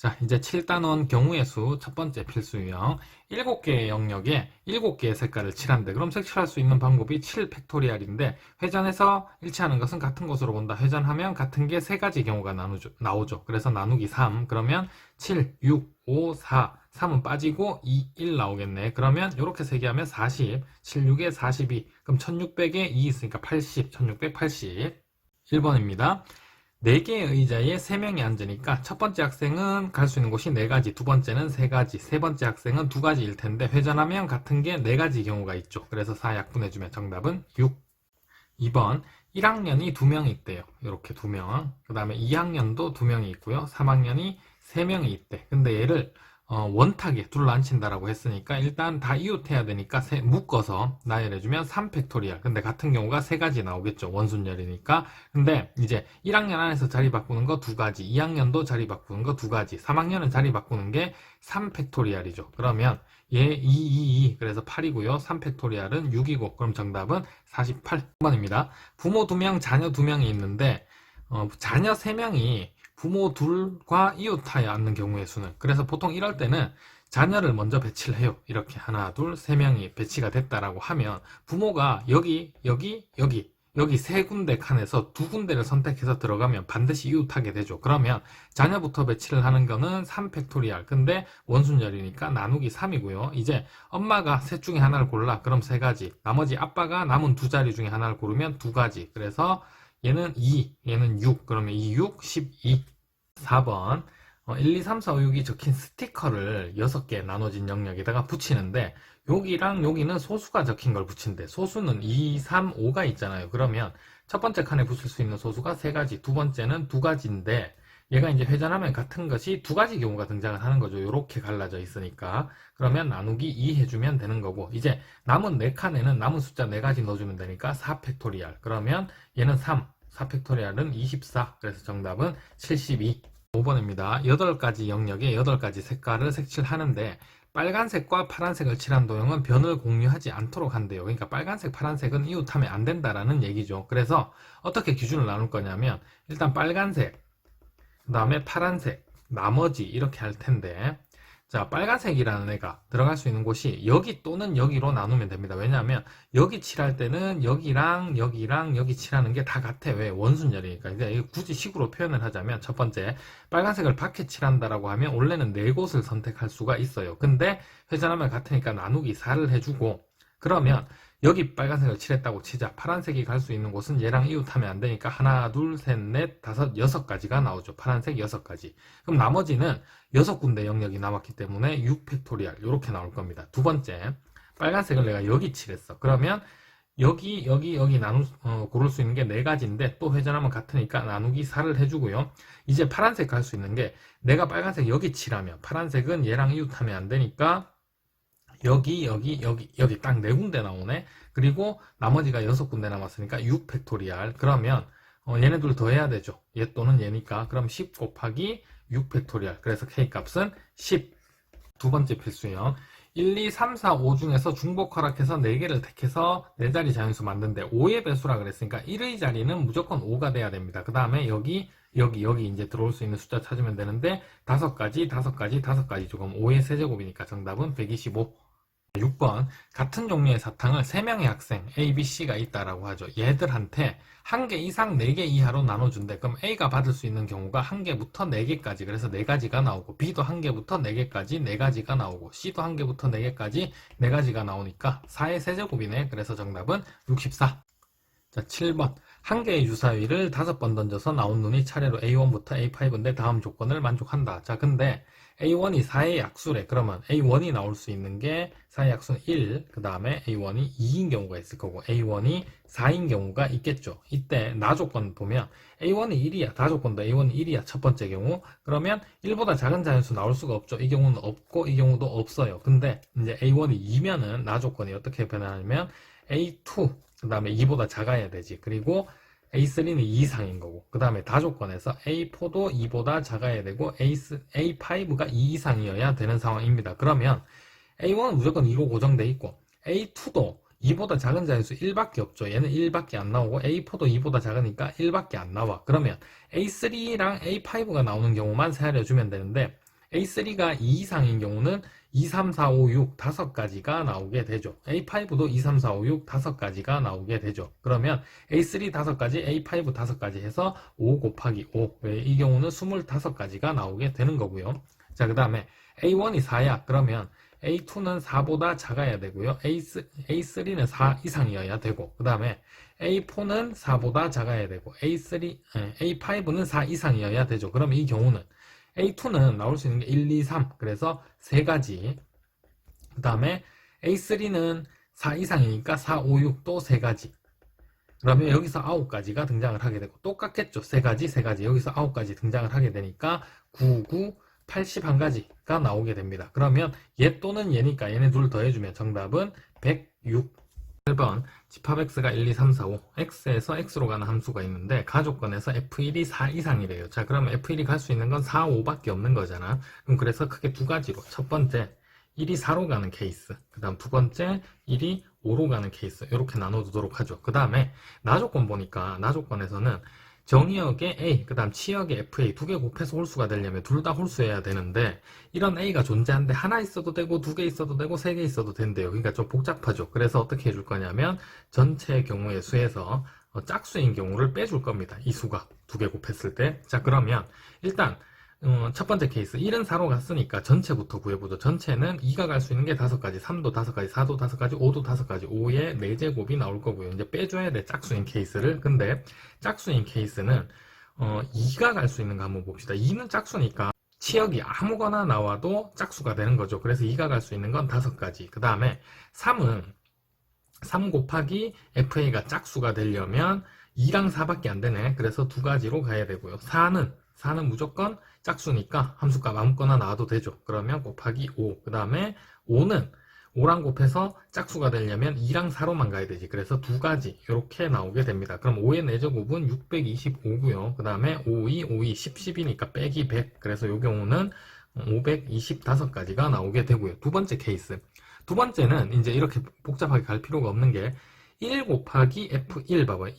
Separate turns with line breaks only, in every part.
자, 이제 7단원 경우의 수 첫 번째 필수 유형. 7개의 영역에 7개의 색깔을 칠한대. 그럼 색칠할 수 있는 방법이 7 팩토리얼인데, 회전해서 일치하는 것은 같은 것으로 본다. 회전하면 같은 게 세 가지 경우가 나오죠. 그래서 나누기 3. 그러면 7, 6, 5, 4. 3은 빠지고 2, 1 나오겠네. 그러면 이렇게 세개하면 40. 7, 6에 42. 그럼 1600에 2 있으니까 80. 1680. 1번입니다. 4개의 의자에 3명이 앉으니까 첫 번째 학생은 갈 수 있는 곳이 4가지, 두 번째는 3가지, 세 번째 학생은 2가지일 텐데 회전하면 같은 게 4가지 경우가 있죠. 그래서 4 약분해주면 정답은 6. 2번 1학년이 2명이 있대요. 이렇게 2명. 그 다음에 2학년도 2명이 있고요. 3학년이 3명이 있대. 근데 얘를 원탁에 둘러 앉힌다라고 했으니까 일단 다 이웃해야 되니까 묶어서 나열해주면 3팩토리얼. 근데 같은 경우가 3가지 나오겠죠. 원순열이니까. 근데 이제 1학년 안에서 자리 바꾸는 거 2가지, 2학년도 자리 바꾸는 거 2가지, 3학년은 자리 바꾸는 게 3팩토리얼이죠. 그러면 얘 2, 그래서 8이고요. 3팩토리얼은 6이고 그럼 정답은 48번입니다. 부모 2명, 자녀 2명이 있는데 자녀 3명이 부모 둘과 이웃하여 앉는 경우의 수는, 그래서 보통 이럴 때는 자녀를 먼저 배치를 해요. 이렇게 하나, 둘, 3명이 배치가 됐다라고 하면 부모가 여기 세 군데 칸에서 2군데를 선택해서 들어가면 반드시 이웃하게 되죠. 그러면 자녀부터 배치를 하는 거는 3팩토리얼. 근데 원순열이니까 나누기 3이고요. 이제 엄마가 셋 중에 하나를 골라. 그럼 3가지. 나머지 아빠가 남은 2자리 중에 하나를 고르면 2가지. 그래서 얘는 2, 얘는 6. 그러면 2, 6, 12. 4번 1, 2, 3, 4, 5, 6이 적힌 스티커를 6개 나눠진 영역에다가 붙이는데 여기랑 여기는 소수가 적힌 걸 붙인대. 소수는 2, 3, 5가 있잖아요. 그러면 첫 번째 칸에 붙일 수 있는 소수가 3가지, 두 번째는 2가지인데 얘가 이제 회전하면 같은 것이 2가지 경우가 등장을 하는 거죠. 이렇게 갈라져 있으니까. 그러면 나누기 2 해주면 되는 거고, 이제 남은 4칸에는 남은 숫자 4가지 넣어주면 되니까 4팩토리얼. 그러면 얘는 3, 4팩토리얼은 24. 그래서 정답은 72. 5번입니다. 8가지 영역에 8가지 색깔을 색칠하는데 빨간색과 파란색을 칠한 도형은 변을 공유하지 않도록 한대요. 그러니까 빨간색, 파란색은 이웃하면 안 된다라는 얘기죠. 그래서 어떻게 기준을 나눌 거냐면 일단 빨간색, 그 다음에 파란색, 나머지 이렇게 할 텐데, 자, 빨간색이라는 애가 들어갈 수 있는 곳이 여기 또는 여기로 나누면 됩니다. 왜냐하면 여기 칠할 때는 여기랑 여기 칠하는 게 다 같아. 왜? 원순열이니까. 이제 굳이 식으로 표현을 하자면 첫 번째, 빨간색을 밖에 칠한다라고 하면 원래는 4곳을 선택할 수가 있어요. 근데 회전하면 같으니까 나누기 4를 해주고, 그러면 여기 빨간색을 칠했다고 치자. 파란색이 갈 수 있는 곳은 얘랑 이웃하면 안 되니까 하나, 둘, 셋, 넷, 다섯, 6가지가 나오죠. 파란색 6가지. 그럼 나머지는 6군데 영역이 남았기 때문에 6팩토리얼 이렇게 나올 겁니다. 두 번째, 빨간색을 내가 여기 칠했어. 그러면 여기 고를 수 있는 게 4가지인데 또 회전하면 같으니까 나누기 4를 해주고요. 이제 파란색 갈 수 있는 게 내가 빨간색 여기 칠하면 파란색은 얘랑 이웃하면 안 되니까 여기 딱 4군데 나오네. 그리고 나머지가 6군데 남았으니까 6팩토리얼. 그러면 얘네들 더해야 되죠. 얘 또는 얘니까. 그럼 10 곱하기 6팩토리얼. 그래서 K값은 10. 두 번째 필수형. 1, 2, 3, 4, 5 중에서 중복 허락해서 4개를 택해서 4자리 자연수 만든데 5의 배수라 그랬으니까 1의 자리는 무조건 5가 돼야 됩니다. 그 다음에 여기 이제 들어올 수 있는 숫자 찾으면 되는데 5가지 조금 5의 세제곱이니까 정답은 125. 6번 같은 종류의 사탕을 3명의 학생 A, B, C가 있다라고 하죠. 얘들한테 1개 이상 4개 이하로 나눠준대. 그럼 A가 받을 수 있는 경우가 1개부터 4개까지, 그래서 4가지가 나오고, B도 1개부터 4개까지 4가지가 나오고, C도 1개부터 4개까지 4가지가 나오니까 4의 세제곱이네. 그래서 정답은 64. 자, 7번. 1개의 유사위를 5번 던져서 나온 눈이 차례로 A1부터 A5인데 다음 조건을 만족한다. 자, 근데 A1이 4의 약수래. 그러면 A1이 나올 수 있는 게 4의 약수는 1, 그 다음에 A1이 2인 경우가 있을 거고 A1이 4인 경우가 있겠죠. 이때 나 조건 보면 A1이 1이야. 다 조건도 A1이 1이야. 첫 번째 경우. 그러면 1보다 작은 자연수 나올 수가 없죠. 이 경우는 없고 이 경우도 없어요. 근데 이제 A1이 2면은 나 조건이 어떻게 변하냐면 A2, 그 다음에 2보다 작아야 되지. 그리고 A3는 2 이상인 거고, 그 다음에 다 조건에서 A4도 2보다 작아야 되고 A5가 2 이상이어야 되는 상황입니다. 그러면 A1은 무조건 2로 고정돼 있고 A2도 2보다 작은 자연수 1밖에 없죠. 얘는 1밖에 안 나오고 A4도 2보다 작으니까 1밖에 안 나와. 그러면 A3랑 A5가 나오는 경우만 세하려 주면 되는데 A3가 2 이상인 경우는 2, 3, 4, 5, 6 5가지가 나오게 되죠. A5도 2, 3, 4, 5, 6 5가지가 나오게 되죠. 그러면 A3 5가지, A5 5가지 해서 5 곱하기 5. 이 경우는 25가지가 나오게 되는 거고요. 자, 그 다음에 A1이 4야. 그러면 A2는 4보다 작아야 되고요. A3는 4 이상이어야 되고, 그 다음에 A4는 4보다 작아야 되고, A5는 4 이상이어야 되죠. 그럼 이 경우는 A2는 나올 수 있는 게 1, 2, 3. 그래서 3가지. 그 다음에 A3는 4 이상이니까 4, 5, 6 또 3가지. 그러면 여기서 9가지가 등장을 하게 되고, 똑같겠죠. 3가지, 3가지. 여기서 9가지 등장을 하게 되니까 9, 9, 81가지가 나오게 됩니다. 그러면 얘 또는 얘니까 얘네 둘 더해주면 정답은 106. 8번 집합x가 1, 2, 3, 4, 5 x에서 x로 가는 함수가 있는데 가족권에서 f1이 4 이상이래요. 자, 그러면 f1이 갈 수 있는 건 4, 5밖에 없는 거잖아. 그럼 그래서 크게 두 가지로, 첫 번째 1이 4로 가는 케이스, 그 다음 두 번째 1이 5로 가는 케이스, 이렇게 나눠두도록 하죠. 그 다음에 나조건 보니까 나조건에서는 정의역의 A, 그 다음 치역의 FA 두 개 곱해서 홀수가 되려면 둘 다 홀수여야 되는데, 이런 A가 존재하는데 하나 있어도 되고 두 개 있어도 되고 세 개 있어도 된대요. 그러니까 좀 복잡하죠. 그래서 어떻게 해줄 거냐면 전체 경우의 수에서 짝수인 경우를 빼줄 겁니다. 이 수가 두 개 곱했을 때. 자, 그러면 일단 첫 번째 케이스 1은 4로 갔으니까 전체부터 구해보죠. 전체는 2가 갈 수 있는 게 5가지, 3도 5가지, 4도 5가지, 5도 5가지, 5의 4제곱이 나올 거고요. 이제 빼줘야 돼, 짝수인 케이스를. 근데 짝수인 케이스는 2가 갈 수 있는 거 한번 봅시다. 2는 짝수니까 치역이 아무거나 나와도 짝수가 되는 거죠. 그래서 2가 갈 수 있는 건 5가지. 그 다음에 3은 3 곱하기 FA가 짝수가 되려면 2랑 4밖에 안 되네. 그래서 두 가지로 가야 되고요. 4는 무조건 짝수니까 함수값 아무거나 나와도 되죠. 그러면 곱하기 5. 그 다음에 5는 5랑 곱해서 짝수가 되려면 2랑 4로만 가야 되지. 그래서 두 가지 이렇게 나오게 됩니다. 그럼 5의 4제곱은 625고요. 그 다음에 5, 2, 5, 2, 10, 10이니까 빼기 100. 그래서 이 경우는 525가지가 나오게 되고요. 두 번째 케이스. 두 번째는 이제 이렇게 복잡하게 갈 필요가 없는 게 1 곱하기 F1 봐봐요.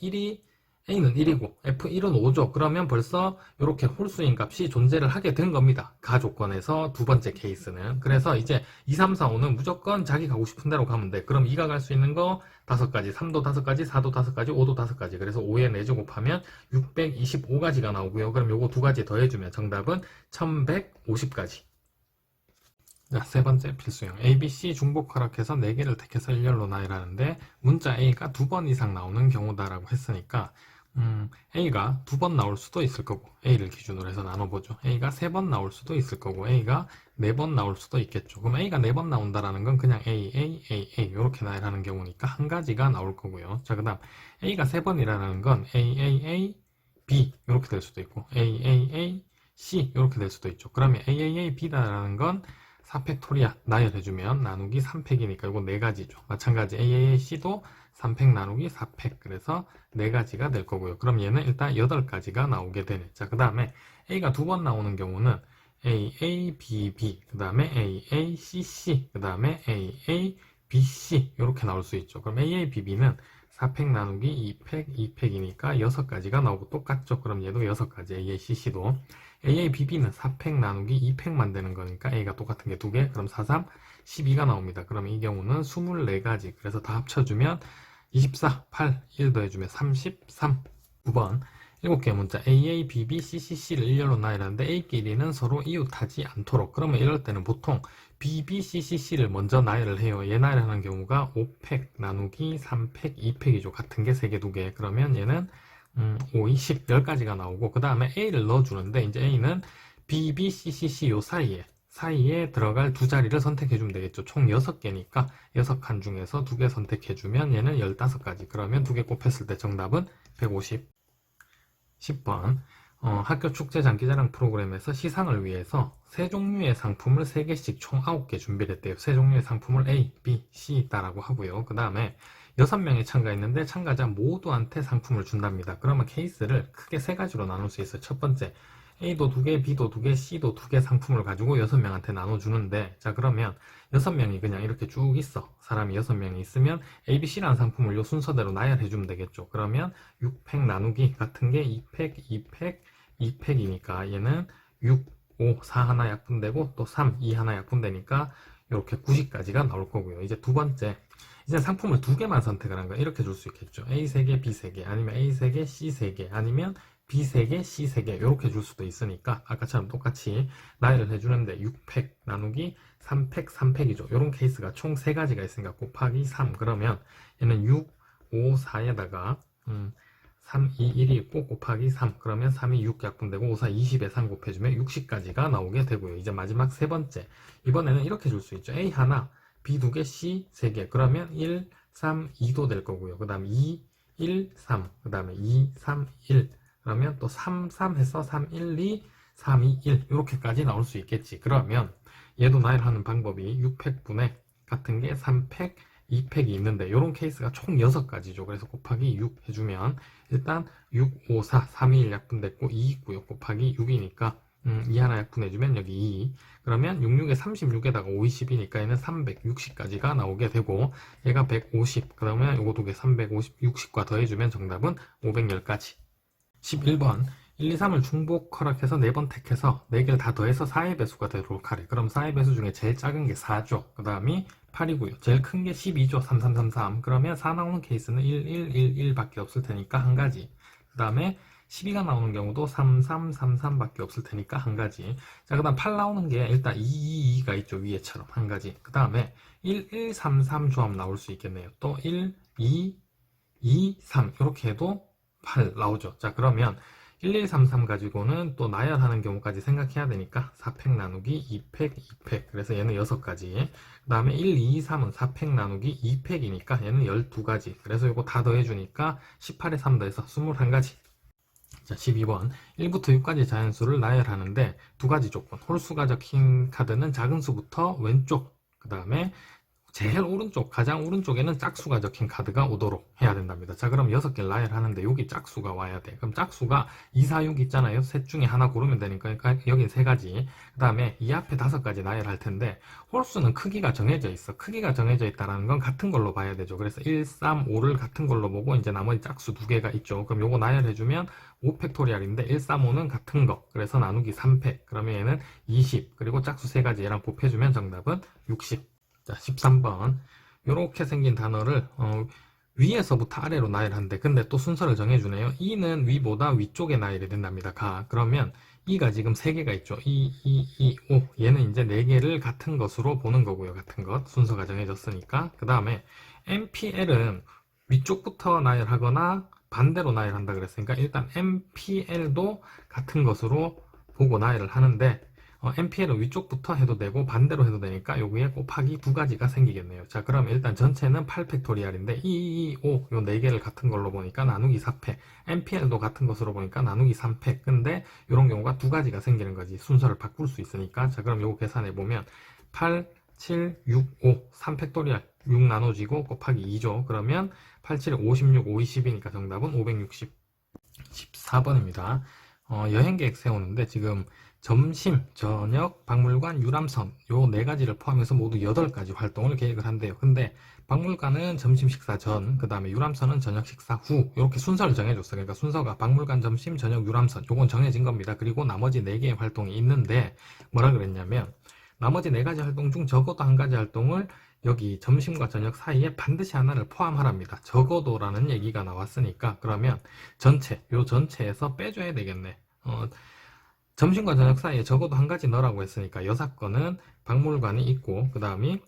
A는 1이고 F1은 5죠. 그러면 벌써 이렇게 홀수인 값이 존재를 하게 된 겁니다. 가조건에서 두 번째 케이스는. 그래서 이제 2, 3, 4, 5는 무조건 자기 가고 싶은 대로 가면 돼. 그럼 2가 갈 수 있는 거 5가지, 3도 5가지, 4도 5가지, 5도 5가지. 그래서 5에 4제곱하면 625가지가 나오고요. 그럼 요거 두 가지 더해주면 정답은 1150가지. 자, 세 번째 필수형. A, B, C 중복 허락해서 4개를 택해서 일렬로 나열하는데 문자 A가 2번 이상 나오는 경우다라고 했으니까 A가 2번 나올 수도 있을 거고, A를 기준으로 해서 나눠보죠. A가 3번 나올 수도 있을 거고, A가 4번 나올 수도 있겠죠. 그럼 A가 4번 나온다라는 건 그냥 A, A, A, A 이렇게 나열하는 경우니까 한 가지가 나올 거고요. 자, 그 다음 A가 3번이라는 건 A, A, A, B 이렇게 될 수도 있고, A, A, A, C 이렇게 될 수도 있죠. 그러면 A, A, A, B다라는 건 4팩토리아 나열해주면 나누기 3팩이니까 이거 4가지죠. 마찬가지 AAC도 3팩 나누기 4팩, 그래서 4가지가 될 거고요. 그럼 얘는 일단 8가지가 나오게 되네. 자, 그 다음에 A가 2번 나오는 경우는 AABB, 그 다음에 AACC, 그 다음에 AABC 이렇게 나올 수 있죠. 그럼 AABB는 4팩 나누기 2팩, 2팩이니까 6가지가 나오고 똑같죠. 그럼 얘도 6가지, AACC도. AABB는 4팩 나누기 2팩만 되는 거니까 A가 똑같은 게 2개, 그럼 4, 3, 12가 나옵니다. 그럼 이 경우는 24가지, 그래서 다 합쳐주면 24, 8, 1 더해주면 33. 9번 7개 문자 AA, BB, CCC를 일렬로 나열하는데 A끼리는 서로 이웃하지 않도록. 그러면 이럴 때는 보통 BB, CCC를 먼저 나열을 해요. 얘 나열하는 경우가 5팩 나누기 3팩, 2팩이죠. 같은 게 3개, 2개. 그러면 얘는 5, 2, 10, 10가지가 나오고, 그 다음에 A를 넣어주는데, 이제 A는 B, B, C, C, C 요 사이에 들어갈 두 자리를 선택해주면 되겠죠. 총 6개니까 6칸 중에서 2개 선택해주면 얘는 15가지. 그러면 2개 곱했을 때 정답은 150. 10번 학교 축제 장기자랑 프로그램에서 시상을 위해서 세 종류의 상품을 3개씩 총 9개 준비를 했대요. 세 종류의 상품을 A, B, C 있다라고 하고요. 그 다음에 6명이 참가했는데 참가자 모두한테 상품을 준답니다. 그러면 케이스를 크게 3가지로 나눌 수 있어요. 첫 번째, A도 2개, B도 2개, C도 2개 상품을 가지고 6명한테 나눠주는데, 자, 그러면 6명이 그냥 이렇게 쭉 있어. 사람이 6명이 있으면 A, B, C라는 상품을 요 순서대로 나열해주면 되겠죠. 그러면 6팩 나누기 같은 게 2팩, 2팩, 2팩이니까 얘는 6, 5, 4 하나 약분되고 또 3, 2 하나 약분되니까 이렇게 90까지가 나올 거고요. 이제 두 번째, 이제 상품을 두 개만 선택을 한 거 이렇게 줄 수 있겠죠. A 3개, B 3개, 아니면 A 3개, C 3개, 아니면 B 3개, C 3개 이렇게 줄 수도 있으니까 아까처럼 똑같이 나열을 해주는데 6팩 나누기 3팩, 3팩이죠. 이런 케이스가 총 3가지가 있으니까 곱하기 3 그러면 얘는 6, 5, 4에다가 3, 2, 1이 있고 곱하기 3 그러면 3이 6 약분되고 5, 4, 20에 3 곱해주면 60까지가 나오게 되고요. 이제 마지막 세 번째, 이번에는 이렇게 줄 수 있죠. A 하나, B 2개, C 3개 그러면 1, 3, 2도 될 거고요. 그 다음에 2, 1, 3, 그 다음에 2, 3, 1 그러면 또 3, 3 해서 3, 1, 2, 3, 2, 1 이렇게까지 나올 수 있겠지. 그러면 얘도 나열하는 방법이 6팩분의 같은 게 3팩, 2팩이 있는데 이런 케이스가 총 6가지죠. 그래서 곱하기 6 해주면 일단 6, 5, 4, 3, 2, 1 약분됐고 2 있고요. 곱하기 6이니까 2 하나 약분해주면 여기 2 그러면 66에 36에다가 5, 20이니까 얘는 360까지가 나오게 되고 얘가 150 그러면 요거 두 개 350, 60과 더해주면 정답은 510까지. 11번 1, 2, 3을 중복 허락해서 4번 택해서 4개를 다 더해서 4의 배수가 되도록 하래. 그럼 4의 배수 중에 제일 작은 게 4죠. 그 다음이 8이고요. 제일 큰 게 12죠. 3, 3, 3, 3. 그러면 4 나오는 케이스는 1, 1, 1, 1 밖에 없을 테니까 한 가지. 그 다음에 12가 나오는 경우도 3, 3, 3, 3 밖에 없을 테니까 한 가지. 자, 그 다음 8 나오는 게 일단 2, 2, 2가 있죠. 위에처럼 한 가지. 그 다음에 1, 1, 3, 3 조합 나올 수 있겠네요. 또 1, 2, 2, 3 이렇게 해도 8 나오죠. 자, 그러면 1133 가지고는 또 나열하는 경우까지 생각해야 되니까 4팩 나누기 2팩, 2팩. 그래서 얘는 6가지. 그 다음에 1, 2, 3은 4팩 나누기 2팩이니까 얘는 12가지. 그래서 이거 다 더해주니까 18에 3 더해서 21가지. 자, 12번. 1부터 6까지 자연수를 나열하는데 두 가지 조건. 홀수가 적힌 카드는 작은 수부터 왼쪽, 그 다음에 제일 오른쪽, 가장 오른쪽에는 짝수가 적힌 카드가 오도록 해야 된답니다. 자, 그럼 6개를 나열하는데 여기 짝수가 와야 돼. 그럼 짝수가 2, 4, 6 있잖아요. 셋 중에 하나 고르면 되니까 여긴 3가지. 그 다음에 이 앞에 5가지 나열할 텐데 홀수는 크기가 정해져 있어. 크기가 정해져 있다는 건 같은 걸로 봐야 되죠. 그래서 1, 3, 5를 같은 걸로 보고 이제 나머지 짝수 2개가 있죠. 그럼 요거 나열해주면 5팩토리얼인데 1, 3, 5는 같은 거. 그래서 나누기 3팩. 그러면 얘는 20. 그리고 짝수 3가지 얘랑 곱해주면 정답은 60. 자, 13번. 이렇게 생긴 단어를 위에서부터 아래로 나열하는데 근데 또 순서를 정해주네요. 이는 위보다 위쪽에 나열이 된답니다. 그러면 이가 지금 3개가 있죠. 5. 얘는 이제 4개를 같은 것으로 보는 거고요. 같은 것. 순서가 정해졌으니까. 그 다음에 MPL은 위쪽부터 나열하거나 반대로 나열한다 그랬으니까 일단 MPL도 같은 것으로 보고 나열을 하는데 MPL은 위쪽부터 해도 되고 반대로 해도 되니까 여기에 곱하기 2가지가 생기겠네요. 자, 그럼 일단 전체는 8팩토리얼인데 2, 2, 5 요 4개를 같은 걸로 보니까 나누기 4팩 MPL도 같은 것으로 보니까 나누기 3팩 근데 이런 경우가 2가지가 생기는 거지. 순서를 바꿀 수 있으니까. 자, 그럼 요거 계산해 보면 8, 7, 6, 5 3팩토리얼 6 나눠지고 곱하기 2죠. 그러면 8, 7, 56, 5, 20이니까 정답은 560. 14번입니다. 여행 계획 세우는데 지금 점심, 저녁, 박물관, 유람선 요 4가지를 포함해서 모두 8가지 활동을 계획을 한대요. 근데 박물관은 점심 식사 전, 그 다음에 유람선은 저녁 식사 후 이렇게 순서를 정해줬어요. 그러니까 순서가 박물관, 점심, 저녁, 유람선 요건 정해진 겁니다. 그리고 나머지 4개의 활동이 있는데 뭐라 그랬냐면 나머지 4가지 활동 중 적어도 한 가지 활동을 여기 점심과 저녁 사이에 반드시 하나를 포함하랍니다. 적어도라는 얘기가 나왔으니까 그러면 요 전체에서 빼줘야 되겠네. 점심과 저녁 사이에 적어도 한 가지 넣으라고 했으니까 6건은 박물관이 있고 그 다음이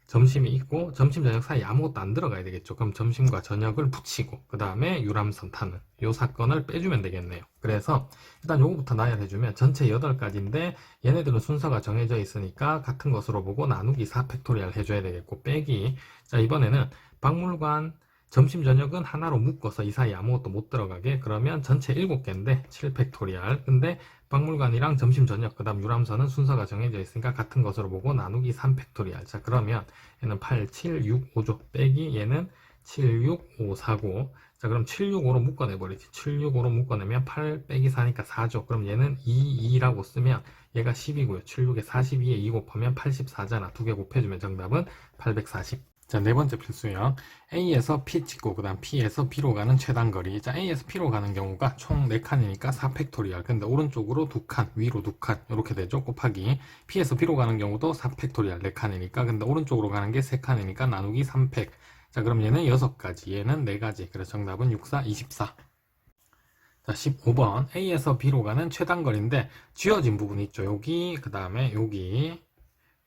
점심이 있고 점심 저녁 사이에 아무것도 안 들어가야 되겠죠. 그럼 점심과 저녁을 붙이고 그 다음에 유람선 타는 요 사건을 빼주면 되겠네요. 그래서 일단 요거부터 나열해주면 전체 8가지인데 얘네들은 순서가 정해져 있으니까 같은 것으로 보고 나누기 4팩토리얼 해줘야 되겠고 빼기. 자, 이번에는 박물관 점심 저녁은 하나로 묶어서 이 사이에 아무것도 못 들어가게. 그러면 전체 7개인데 7팩토리얼. 근데 박물관이랑 점심 저녁 그 다음 유람선은 순서가 정해져 있으니까 같은 것으로 보고 나누기 3팩토리얼. 자, 그러면 얘는 8, 7, 6, 5죠. 빼기 얘는 7, 6, 5, 4고. 자, 그럼 7, 6, 5로 묶어내버리지. 7, 6, 5로 묶어내면 8 빼기 4니까 4죠. 그럼 얘는 2, 2라고 쓰면 얘가 10이고요. 7, 6에 42에 2 곱하면 84잖아. 두 개 곱해주면 정답은 840. 자, 네 번째 필수형. A에서 P 찍고, 그 다음 P에서 B로 가는 최단거리. 자, A에서 P로 가는 경우가 총 4칸이니까 4팩토리얼. 근데 오른쪽으로 2칸, 위로 2칸. 이렇게 되죠. 곱하기. P에서 B로 가는 경우도 4팩토리얼 4칸이니까. 근데 오른쪽으로 가는 게 3칸이니까 나누기 3팩. 자, 그럼 얘는 6가지, 얘는 4가지. 그래서 정답은 6, 4, 24. 자, 15번. A에서 B로 가는 최단거리인데, 쥐어진 부분이 있죠. 여기, 그 다음에 여기.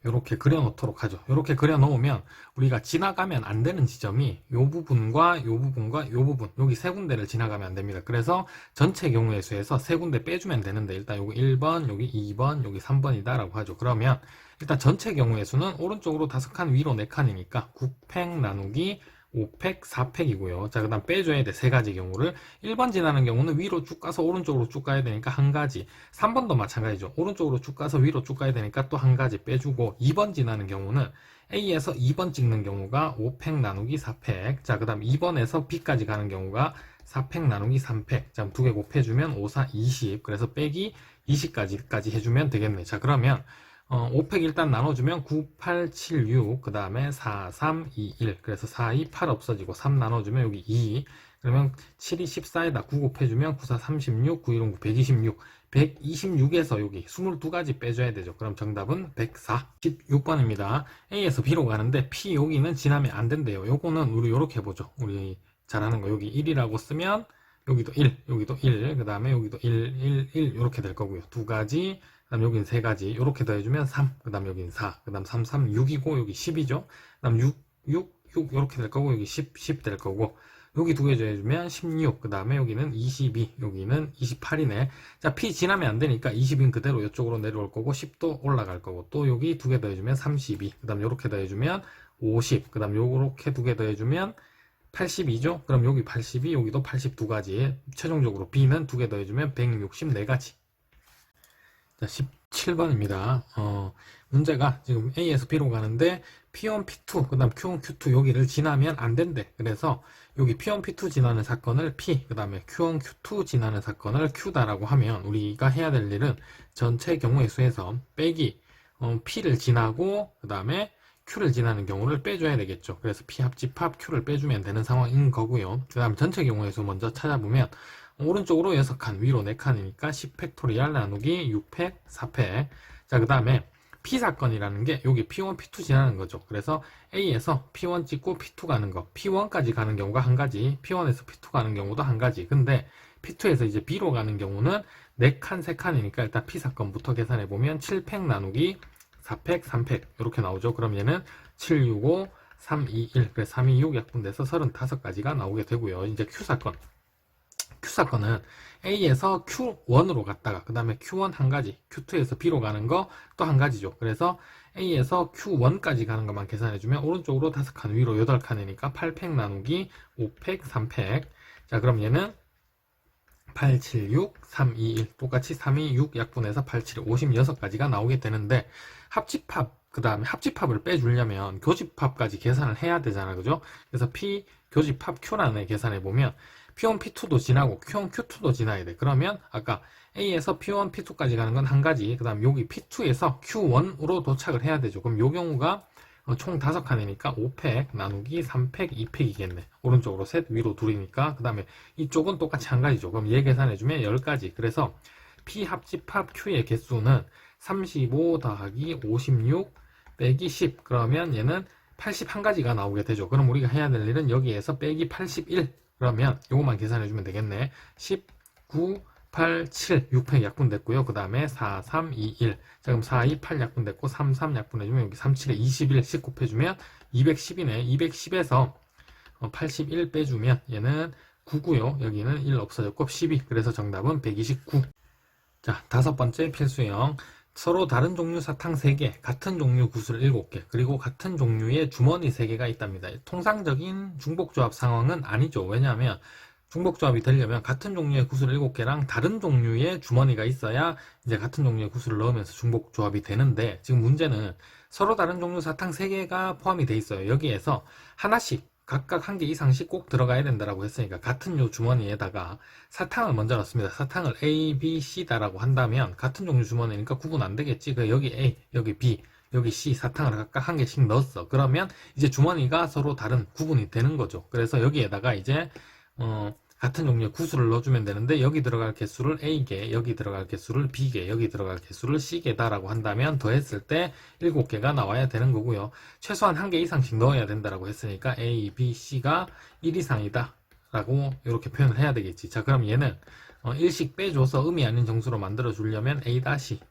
이렇게 그려 놓도록 하죠. 이렇게 그려 놓으면 우리가 지나가면 안 되는 지점이 요 부분과 요 부분과 요 부분, 여기 세 군데를 지나가면 안 됩니다. 그래서 전체 경우의 수에서 세 군데 빼주면 되는데, 일단 여기 1번, 여기 2번, 여기 3번이다 라고 하죠. 그러면 일단 전체 경우의 수는 오른쪽으로 5칸, 위로 4칸이니까 9팩 나누기 5팩, 4팩이고요. 자, 그 다음 빼줘야 돼. 세 가지 경우를. 1번 지나는 경우는 위로 쭉 가서 오른쪽으로 쭉 가야 되니까 한 가지. 3번도 마찬가지죠. 오른쪽으로 쭉 가서 위로 쭉 가야 되니까 또 한 가지 빼주고, 2번 지나는 경우는 A에서 2번 찍는 경우가 5팩 나누기 4팩. 자, 그 다음 2번에서 B까지 가는 경우가 4팩 나누기 3팩. 자, 두 개 곱해주면 5, 4, 20. 그래서 빼기 20까지 해주면 되겠네. 자, 그러면 5팩 일단 나눠주면 9, 8, 7, 6, 그 다음에 4, 3, 2, 1. 그래서 4, 2, 8 없어지고 3 나눠주면 여기 2. 그러면 7이 14에다 9 곱해주면 9, 4, 36, 9, 1, 9, 126. 126에서 여기 22가지 빼줘야 되죠. 그럼 정답은 104. 16번입니다. A에서 B로 가는데 P 여기는 지나면 안 된대요. 요거는 우리 요렇게 해보죠. 우리 잘하는 거 여기 1이라고 쓰면 여기도 1, 여기도 1, 그 다음에 여기도 1, 1, 1 이렇게 될 거고요. 두 가지, 그 다음 여기는 세 가지, 이렇게 더해주면 3, 그 다음 여기는 4, 그 다음 3, 3, 6이고 여기 10이죠. 그 다음 6, 6, 6 이렇게 될 거고 여기 10, 10 될 거고 여기 두 개 더해주면 16, 그 다음에 여기는 22, 여기는 28이네. 자, P 지나면 안 되니까 20인 그대로 이쪽으로 내려올 거고 10도 올라갈 거고, 또 여기 두 개 더해주면 32, 그 다음 요렇게 더해주면 50, 그 다음 요렇게 두 개 더해주면 82죠? 그럼 여기 82, 여기도 82가지. 최종적으로 B는 두 개 더해주면 164가지. 자, 17번입니다. 문제가 지금 A에서 B로 가는데 P1, P2, 그 다음 Q1, Q2 여기를 지나면 안 된대. 그래서 여기 P1, P2 지나는 사건을 P, 그 다음에 Q1, Q2 지나는 사건을 Q다라고 하면 우리가 해야 될 일은 전체 경우의 수에서 빼기 P를 지나고 그 다음에 Q를 지나는 경우를 빼줘야 되겠죠. 그래서 P 합집합 Q를 빼주면 되는 상황인 거고요. 그 다음 전체 경우의 수 먼저 찾아보면 오른쪽으로 6칸, 위로 4칸이니까 10팩토리얼 나누기 6팩, 4팩. 자, 그 다음에 P 사건이라는 게 여기 P1, P2 지나는 거죠. 그래서 A에서 P1 찍고 P2 가는 거, P1까지 가는 경우가 한 가지, P1에서 P2 가는 경우도 한 가지. 근데 P2에서 이제 B로 가는 경우는 4칸, 3칸이니까 일단 P 사건부터 계산해 보면 7팩 나누기 4팩, 3팩 이렇게 나오죠. 그럼 얘는 7, 6, 5, 3, 2, 1. 그래서 3, 2, 6 약분돼서 35가지가 나오게 되고요. 이제 Q 사건. Q 사건은 A에서 Q1으로 갔다가 그 다음에 Q1 한 가지, Q2에서 B로 가는 거 또 한 가지죠. 그래서 A에서 Q1까지 가는 것만 계산해주면 오른쪽으로 5칸, 위로 8칸이니까 8팩 나누기 5팩, 3팩. 자, 그럼 얘는 8, 7, 6, 3, 2, 1 똑같이 3, 2, 6 약분해서 8, 7, 56가지가 나오게 되는데, 합집합, 그 다음에 합집합을 빼주려면 교집합까지 계산을 해야 되잖아, 그죠? 그래서 P 교집합 Q라는 애 계산해보면 P1, P2도 지나고 Q1, Q2도 지나야 돼. 그러면 아까 A에서 P1, P2까지 가는 건 한 가지, 그 다음 여기 P2에서 Q1으로 도착을 해야 되죠. 그럼 요 경우가 총 5칸이니까 5팩 나누기 3팩 2팩이겠네. 오른쪽으로 셋, 위로 둘이니까. 그 다음에 이쪽은 똑같이 한 가지죠. 그럼 얘 계산해주면 10가지. 그래서 P 합집합 Q의 개수는 35 더하기 56 빼기 10. 그러면 얘는 81가지가 나오게 되죠. 그럼 우리가 해야 될 일은 여기에서 빼기 81. 그러면 요것만 계산해주면 되겠네. 19, 8, 7, 6팩 약분됐고요. 그 다음에 4, 3, 2, 1. 자, 그럼 4, 2, 8 약분됐고 3, 3 약분해주면 여기 3, 7에 21, 10 곱해주면 210이네. 210에서 81 빼주면 얘는 9고요. 여기는 1 없어졌고 12. 그래서 정답은 129. 자, 5번째 필수형. 서로 다른 종류 사탕 3개, 같은 종류 구슬 7개, 그리고 같은 종류의 주머니 3개가 있답니다. 통상적인 중복조합 상황은 아니죠. 왜냐하면 중복조합이 되려면 같은 종류의 구슬 7개랑 다른 종류의 주머니가 있어야 이제 같은 종류의 구슬을 넣으면서 중복조합이 되는데, 지금 문제는 서로 다른 종류 사탕 3개가 포함이 돼 있어요. 여기에서 하나씩 각각 한 개 이상씩 꼭 들어가야 된다라고 했으니까 같은 요 주머니에다가 사탕을 먼저 넣습니다. 사탕을 A, B, C다라고 한다면 같은 종류 주머니니까 구분 안 되겠지. 그 여기 A, 여기 B, 여기 C 사탕을 각각 한 개씩 넣었어. 그러면 이제 주머니가 서로 다른 구분이 되는 거죠. 그래서 여기에다가 이제 같은 종류의 구수를 넣어주면 되는데 여기 들어갈 개수를 A개, 여기 들어갈 개수를 B개, 여기 들어갈 개수를 C개다라고 한다면 더했을 때 7개가 나와야 되는 거고요. 최소한 한 개 이상씩 넣어야 된다라고 했으니까 A, B, C가 1 이상이다 라고 이렇게 표현을 해야 되겠지. 자, 그럼 얘는 일씩 빼줘서 의미 아닌 정수로 만들어 주려면 A-,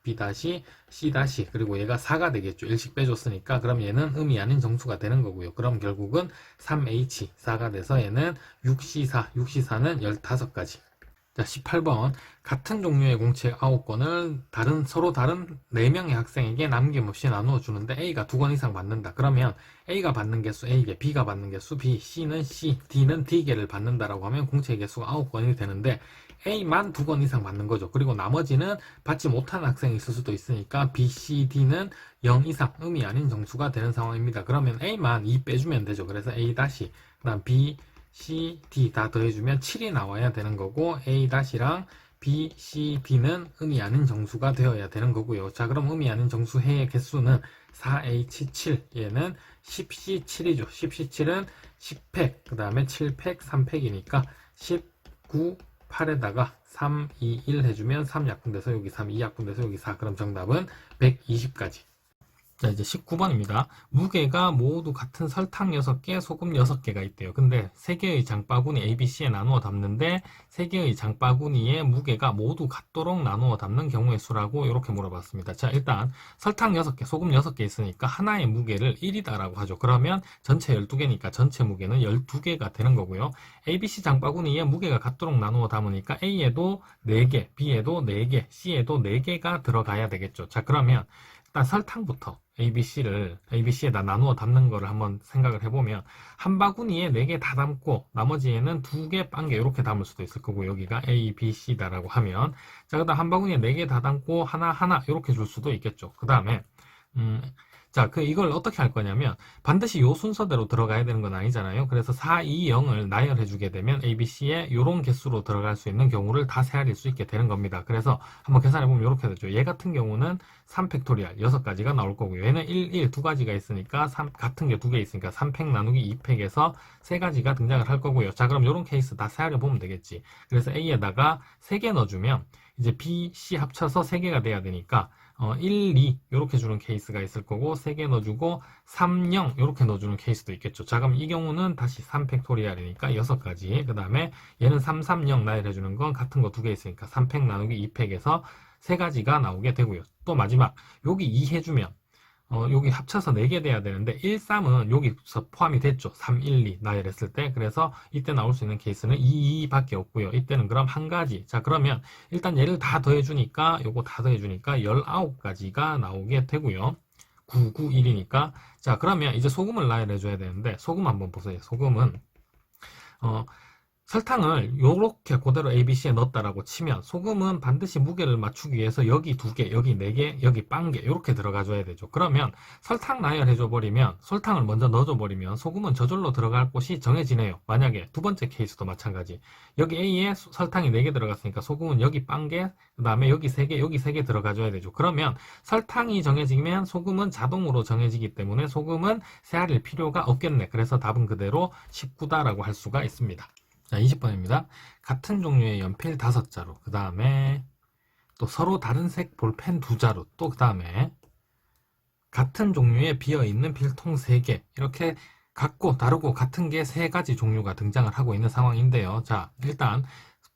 B-, C- 그리고 얘가 4가 되겠죠. 일씩 빼줬으니까. 그럼 얘는 의미 아닌 정수가 되는 거고요. 그럼 결국은 3H 4가 돼서 얘는 6C4, 6C4는 15가지. 자, 18번. 같은 종류의 공책 9권을 서로 다른 4명의 학생에게 남김없이 나누어 주는데 A가 2권 이상 받는다. 그러면 A가 받는 개수 A개, B가 받는 개수 B, C는 C, D는 D개를 받는다라고 하면 공책 개수가 9권이 되는데 A만 2권 이상 받는 거죠. 그리고 나머지는 받지 못하는 학생이 있을 수도 있으니까 B, C, D는 0 이상 의미 아닌 정수가 되는 상황입니다. 그러면 A만 2 빼주면 되죠. 그래서 A-, 그 다음 B, C, D 다 더해주면 7이 나와야 되는 거고 A-랑 B, C, D는 의미 아닌 정수가 되어야 되는 거고요. 자, 그럼 의미 아닌 정수의 개수는 4H7, 얘는 10C7이죠. 10C7은 10팩, 그 다음에 7팩, 3팩이니까 19, 8에다가 3, 2, 1 해주면 3 약분돼서 여기 3, 2 약분돼서 여기 4. 그럼 정답은 120까지. 자, 이제 19번입니다. 무게가 모두 같은 설탕 6개, 소금 6개가 있대요. 근데 3개의 장바구니 A, B, C에 나누어 담는데 3개의 장바구니의 무게가 모두 같도록 나누어 담는 경우의 수라고 이렇게 물어봤습니다. 자, 일단 설탕 6개, 소금 6개 있으니까 하나의 무게를 1이다라고 하죠. 그러면 전체 12개니까 전체 무게는 12개가 되는 거고요. A, B, C 장바구니의 무게가 같도록 나누어 담으니까 A에도 4개, B에도 4개, C에도 4개가 들어가야 되겠죠. 자, 그러면 일단 설탕부터 ABC에다 나누어 담는 거를 한번 생각을 해보면 한 바구니에 4개 다 담고 나머지에는 2개, 1개 이렇게 담을 수도 있을 거고 여기가 A, B, C다라고 하면 자, 그 다음 한 바구니에 4개 다 담고 하나 이렇게 줄 수도 있겠죠. 그 다음에 자, 이걸 어떻게 할 거냐면 반드시 요 순서대로 들어가야 되는 건 아니잖아요. 그래서 4, 2, 0을 나열해 주게 되면 A, B, C에 요런 개수로 들어갈 수 있는 경우를 다 세알일 수 있게 되는 겁니다. 그래서 한번 계산해 보면 이렇게 되죠. 얘 같은 경우는 3팩토리알 6가지가 나올 거고요. 얘는 1, 2가지가 있으니까 같은 게 2개 있으니까 3팩 나누기 2팩에서 3가지가 등장을 할 거고요. 자, 그럼 요런 케이스 다 세알해 보면 되겠지. 그래서 A에다가 3개 넣어주면 이제 B, C 합쳐서 3개가 돼야 되니까 1, 2 이렇게 주는 케이스가 있을 거고 3개 넣어주고 3, 0 이렇게 넣어주는 케이스도 있겠죠. 자, 그럼 이 경우는 다시 3팩토리알이니까 6가지. 그 다음에 얘는 3, 3, 0 나열해주는 건 같은 거 2개 있으니까 3팩 나누기 2팩에서 3가지가 나오게 되고요. 또 마지막 여기 2 해주면 여기 합쳐서 4개 돼야 되는데 1, 3은 여기서 포함이 됐죠. 3, 1, 2 나열했을 때. 그래서 이때 나올 수 있는 케이스는 2, 2밖에 없고요. 이때는 그럼 한 가지. 자, 그러면 일단 얘를 다 더해주니까 요거 다 더해주니까 19가지가 나오게 되고요. 9, 9, 1이니까. 자, 그러면 이제 소금을 나열해줘야 되는데 소금 한번 보세요. 소금은 설탕을 요렇게 그대로 ABC에 넣었다라고 치면 소금은 반드시 무게를 맞추기 위해서 여기 2개, 여기 4개, 여기 1개 이렇게 들어가 줘야 되죠. 그러면 설탕 나열해줘 버리면 설탕을 먼저 넣어줘 버리면 소금은 저절로 들어갈 곳이 정해지네요. 만약에 두 번째 케이스도 마찬가지. 여기 A에 설탕이 4개 들어갔으니까 소금은 여기 1개, 그 다음에 여기 3개, 여기 3개 들어가 줘야 되죠. 그러면 설탕이 정해지면 소금은 자동으로 정해지기 때문에 소금은 세알일 필요가 없겠네. 그래서 답은 그대로 19다라고 할 수가 있습니다. 자, 20번입니다. 같은 종류의 연필 5자루, 그 다음에 또 서로 다른 색 볼펜 2자루, 또 그 다음에 같은 종류의 비어있는 필통 3개, 이렇게 같고 다르고 같은 게 3가지 종류가 등장을 하고 있는 상황인데요. 자, 일단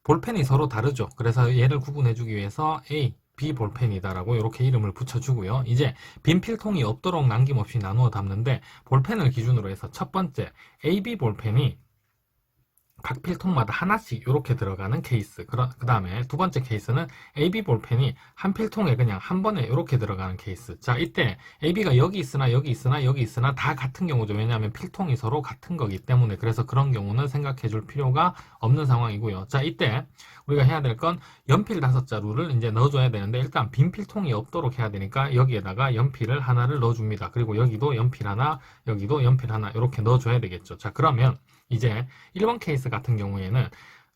볼펜이 서로 다르죠. 그래서 얘를 구분해주기 위해서 A, B 볼펜이다라고 이렇게 이름을 붙여주고요. 이제 빈 필통이 없도록 남김없이 나누어 담는데 볼펜을 기준으로 해서 첫 번째 AB 볼펜이 각 필통마다 하나씩 이렇게 들어가는 케이스. 그 다음에 두 번째 케이스는 AB 볼펜이 한 필통에 그냥 한 번에 이렇게 들어가는 케이스. 자, 이때 AB가 여기 있으나 여기 있으나 여기 있으나 다 같은 경우죠. 왜냐하면 필통이 서로 같은 거기 때문에. 그래서 그런 경우는 생각해 줄 필요가 없는 상황이고요. 자, 이때 우리가 해야 될 건 연필 5자루를 이제 넣어줘야 되는데 일단 빈 필통이 없도록 해야 되니까 여기에다가 연필을 하나를 넣어줍니다. 그리고 여기도 연필 하나, 여기도 연필 하나 이렇게 넣어줘야 되겠죠. 자, 그러면 이제 1번 케이스 같은 경우에는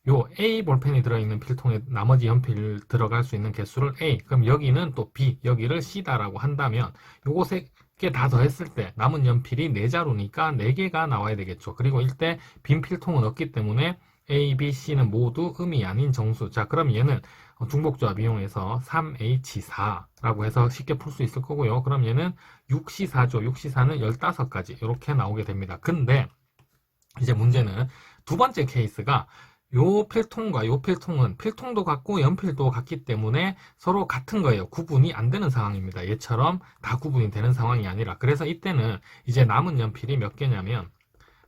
요 A 볼펜이 들어있는 필통에 나머지 연필 들어갈 수 있는 개수를 A, 그럼 여기는 또 B, 여기를 C다라고 한다면 요거 세 개 다 더했을 때 남은 연필이 4자루니까 4개가 나와야 되겠죠. 그리고 이때 빈 필통은 없기 때문에 A, B, C는 모두 음이 아닌 정수. 자, 그럼 얘는 중복조합 이용해서 3H4라고 해서 쉽게 풀 수 있을 거고요. 그럼 얘는 6C4죠. 6C4는 15가지 이렇게 나오게 됩니다. 근데 이제 문제는 두 번째 케이스가 요 필통과 요 필통은 필통도 같고 연필도 같기 때문에 서로 같은 거예요. 구분이 안 되는 상황입니다. 얘처럼 다 구분이 되는 상황이 아니라. 그래서 이때는 이제 남은 연필이 몇 개냐면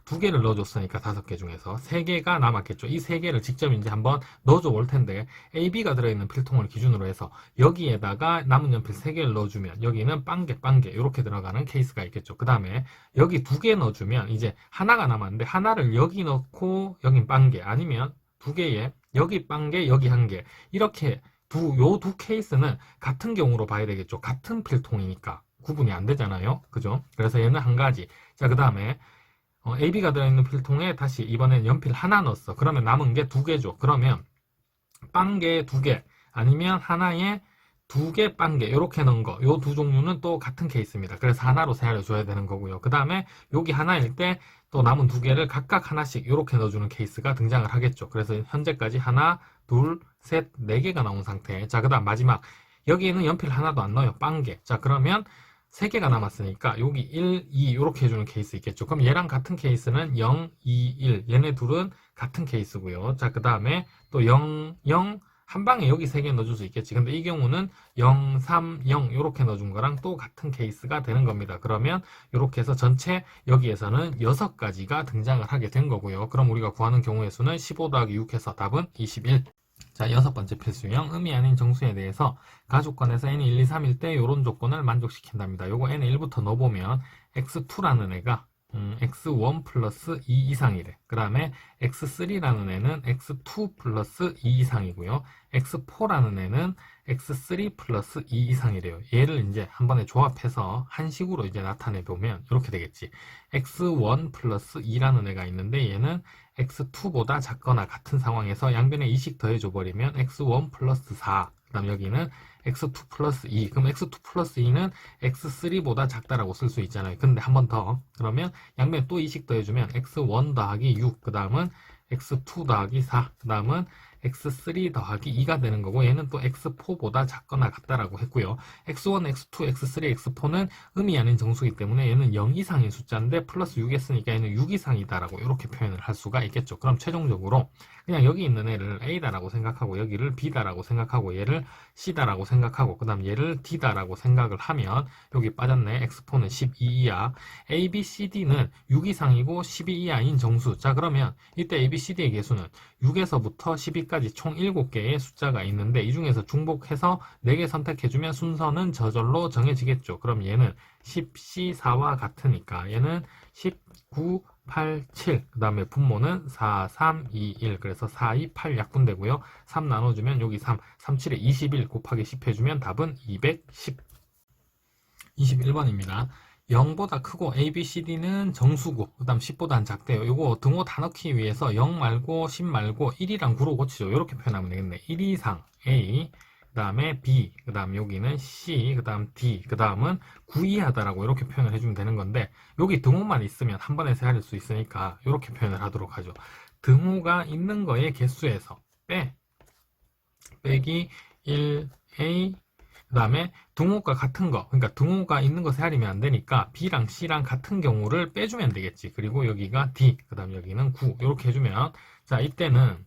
2개를 넣어줬으니까 5개 중에서 3개가 남았겠죠. 이 3개를 직접 이제 한번 넣어줘 볼 텐데 AB가 들어있는 필통을 기준으로 해서 여기에다가 남은 연필 3개를 넣어주면 여기는 빵개 이렇게 들어가는 케이스가 있겠죠. 그 다음에 여기 2개 넣어주면 이제 하나가 남았는데 하나를 여기 넣고 여긴 빵개 아니면 2개에 여기 빵개 여기 1개 이렇게 요 두 케이스는 같은 경우로 봐야 되겠죠. 같은 필통이니까 구분이 안 되잖아요. 그죠? 그래서 얘는 한 가지. 자, 그 다음에 AB가 들어있는 필통에 다시 이번엔 연필 하나 넣었어. 그러면 남은 게 2개죠. 그러면 빵개 2개 아니면 하나에 2개 빵개 이렇게 넣은 거. 요 두 종류는 또 같은 케이스입니다. 그래서 하나로 세알려줘야 되는 거고요. 그 다음에 여기 하나일 때 또 남은 2개를 각각 하나씩 이렇게 넣어주는 케이스가 등장을 하겠죠. 그래서 현재까지 하나, 둘, 셋, 4개가 나온 상태. 자, 그 다음 마지막 여기에는 연필 하나도 안 넣어요. 빵개. 자, 그러면 3개가 남았으니까 여기 1, 2 이렇게 해주는 케이스 있겠죠. 그럼 얘랑 같은 케이스는 0, 2, 1 얘네 둘은 같은 케이스고요. 자, 그 다음에 또 0, 0 한 방에 여기 3개 넣어줄 수 있겠지. 근데 이 경우는 0, 3, 0 이렇게 넣어준 거랑 또 같은 케이스가 되는 겁니다. 그러면 이렇게 해서 전체 여기에서는 6가지가 등장을 하게 된 거고요. 그럼 우리가 구하는 경우의 수는 15 더하기 6 해서 답은 21. 자, 6번째 필수 유형, 음이 아닌 정수에 대해서 가족권에서 n이 1, 2, 3일 때 이런 조건을 만족시킨답니다. 요거 n을 1부터 넣어보면 x2라는 애가 x1 플러스 2 이상이래. 그 다음에 x3라는 애는 x2 플러스 2 이상이고요. x4라는 애는 x3 플러스 2 이상이래요. 얘를 이제 한 번에 조합해서 한식으로 이제 나타내보면 이렇게 되겠지. x1 플러스 2라는 애가 있는데 얘는 x2보다 작거나 같은 상황에서 양변에 2씩 더해줘 버리면 x1 플러스 4. 그 다음 여기는 x2 플러스 2. 그럼 x2 플러스 2는 x3보다 작다라고 쓸 수 있잖아요. 근데 한 번 더. 그러면 양변에 또 2씩 더해주면 x1 더하기 6. 그 다음은 x2 더하기 4. 그 다음은 x3 더하기 2가 되는 거고 얘는 또 x4보다 작거나 같다라고 했고요. x1, x2, x3, x4는 음이 아닌 정수이기 때문에 얘는 0 이상인 숫자인데 플러스 6 했으니까 얘는 6 이상이다라고 이렇게 표현을 할 수가 있겠죠. 그럼 최종적으로 그냥 여기 있는 애를 A다라고 생각하고 여기를 B다라고 생각하고 얘를 C다라고 생각하고 그 다음 얘를 D다라고 생각을 하면 여기 빠졌네. x4는 12 이하 A, B, C, D는 6 이상이고 12 이하인 정수. 자, 그러면 이때 A, B, C, D의 개수는 6에서부터 12까지 총 7개의 숫자가 있는데 이 중에서 중복해서 4개 선택해주면 순서는 저절로 정해지겠죠. 그럼 얘는 10C4와 같으니까 얘는 19, 8, 7. 그 다음에 분모는 4, 3, 2, 1. 그래서 4, 2, 8 약분되고요. 3 나눠주면 여기 3, 3, 7에 21 곱하기 10 해주면 답은 210. 21번입니다. 0보다 크고 A, B, C, D는 정수고 그 다음 10보다는 작대요. 이거 등호 다 넣기 위해서 0 말고 10 말고 1이랑 9로 고치죠. 이렇게 표현하면 되겠네. 1 이상 A, 그 다음에 B, 그 다음 여기는 C, 그 다음 D, 그 다음은 9 이하다라고 이렇게 표현을 해주면 되는 건데 여기 등호만 있으면 한 번에 세할릴 수 있으니까 이렇게 표현을 하도록 하죠. 등호가 있는 거의 개수에서 빼기 1A, 그 다음에 등호가 같은 거, 그러니까 등호가 있는 거 세알이면 안 되니까 B랑 C랑 같은 경우를 빼주면 되겠지. 그리고 여기가 D, 그 다음 여기는 9 이렇게 해주면 자 이때는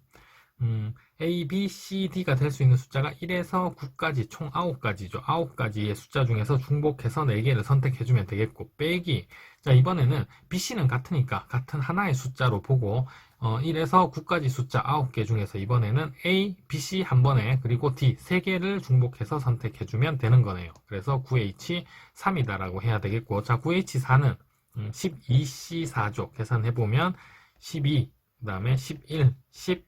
A, B, C, D가 될 수 있는 숫자가 1에서 9까지 총 9가지죠. 9가지의 숫자 중에서 중복해서 4개를 선택해주면 되겠고 빼기 자 이번에는 B, C는 같으니까 같은 하나의 숫자로 보고 1에서 9까지 숫자 9개 중에서 이번에는 A, B, C 한 번에 그리고 D 3개를 중복해서 선택해주면 되는 거네요. 그래서 9H3이다라고 해야 되겠고 자 9H4는 12C4죠. 계산해보면 12, 그 다음에 11, 10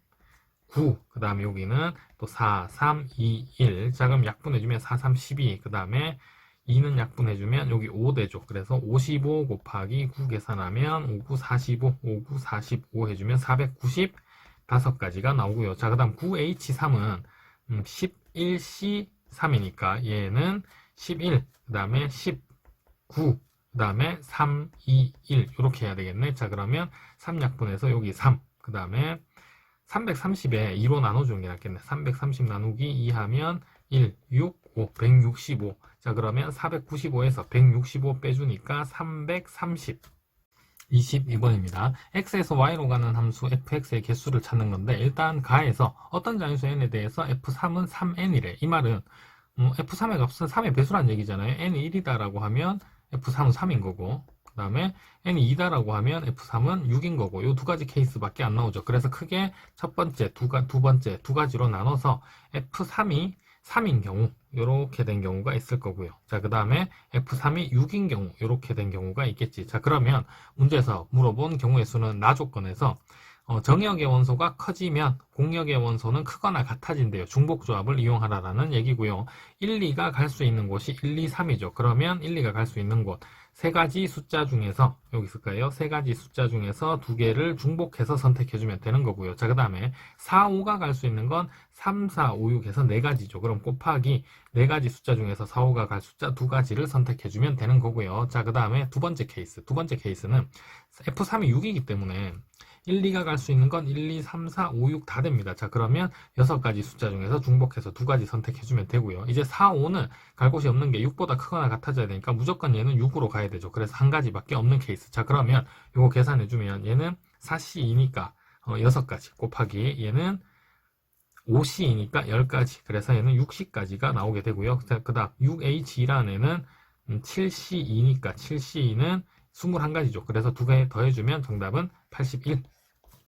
9, 그 다음에 여기는 또 4, 3, 2, 1. 자, 그럼 약분해주면 4, 3, 12. 그 다음에 2는 약분해주면 여기 5 되죠. 그래서 55 곱하기 9 계산하면 5, 9, 45, 5, 9, 45 해주면 498 5가지가 나오고요. 자, 그 다음 9H3은 11C3이니까 얘는 11, 그 다음에 19, 그 다음에 3, 2, 1 이렇게 해야 되겠네. 자, 그러면 3약분해서 여기 3, 그 다음에 330에 2로 나눠주는 게 낫겠네. 330 나누기 2 하면 1, 6, 5, 165. 자, 그러면 495에서 165 빼주니까 330. 22번입니다. x에서 y로 가는 함수 fx의 개수를 찾는 건데, 일단 가에서 어떤 자연수 n에 대해서 f3은 3n이래. 이 말은 f3의 값은 3의 배수란 얘기잖아요. n이 1이다라고 하면 f3은 3인 거고, 그 다음에 n이 2다라고 하면 f3은 6인 거고, 이 두 가지 케이스밖에 안 나오죠. 그래서 크게 첫 번째, 두 번째 두 가지로 나눠서 f3이 3인 경우 이렇게 된 경우가 있을 거고요. 자, 그 다음에 F3이 6인 경우 이렇게 된 경우가 있겠지. 자, 그러면 문제에서 물어본 경우의 수는 나 조건에서 정역의 원소가 커지면 공역의 원소는 크거나 같아진대요. 중복조합을 이용하라라는 얘기고요. 1, 2가 갈 수 있는 곳이 1, 2, 3이죠. 그러면 1, 2가 갈 수 있는 곳 세 가지 숫자 중에서 여기 있을까요? 세 가지 숫자 중에서 두 개를 중복해서 선택해주면 되는 거고요. 자, 그 다음에 4, 5가 갈 수 있는 건 3, 4, 5, 6에서 네 가지죠. 그럼 곱하기 네 가지 숫자 중에서 4, 5가 갈 숫자 두 가지를 선택해주면 되는 거고요. 자, 그 다음에 두 번째 케이스. 두 번째 케이스는 F3이 6이기 때문에 1, 2가 갈 수 있는 건 1, 2, 3, 4, 5, 6 다 됩니다. 자, 그러면 6가지 숫자 중에서 중복해서 두 가지 선택해주면 되고요. 이제 4, 5는 갈 곳이 없는 게 6보다 크거나 같아져야 되니까 무조건 얘는 6으로 가야 되죠. 그래서 한 가지밖에 없는 케이스. 자, 그러면 이거 계산해주면 얘는 4C이니까 6가지 곱하기 얘는 5C이니까 10가지. 그래서 얘는 60까지가 나오게 되고요. 그 다음 6H라는 애는 7C2니까 7C2는 21가지죠. 그래서 두 개 더해주면 정답은 81.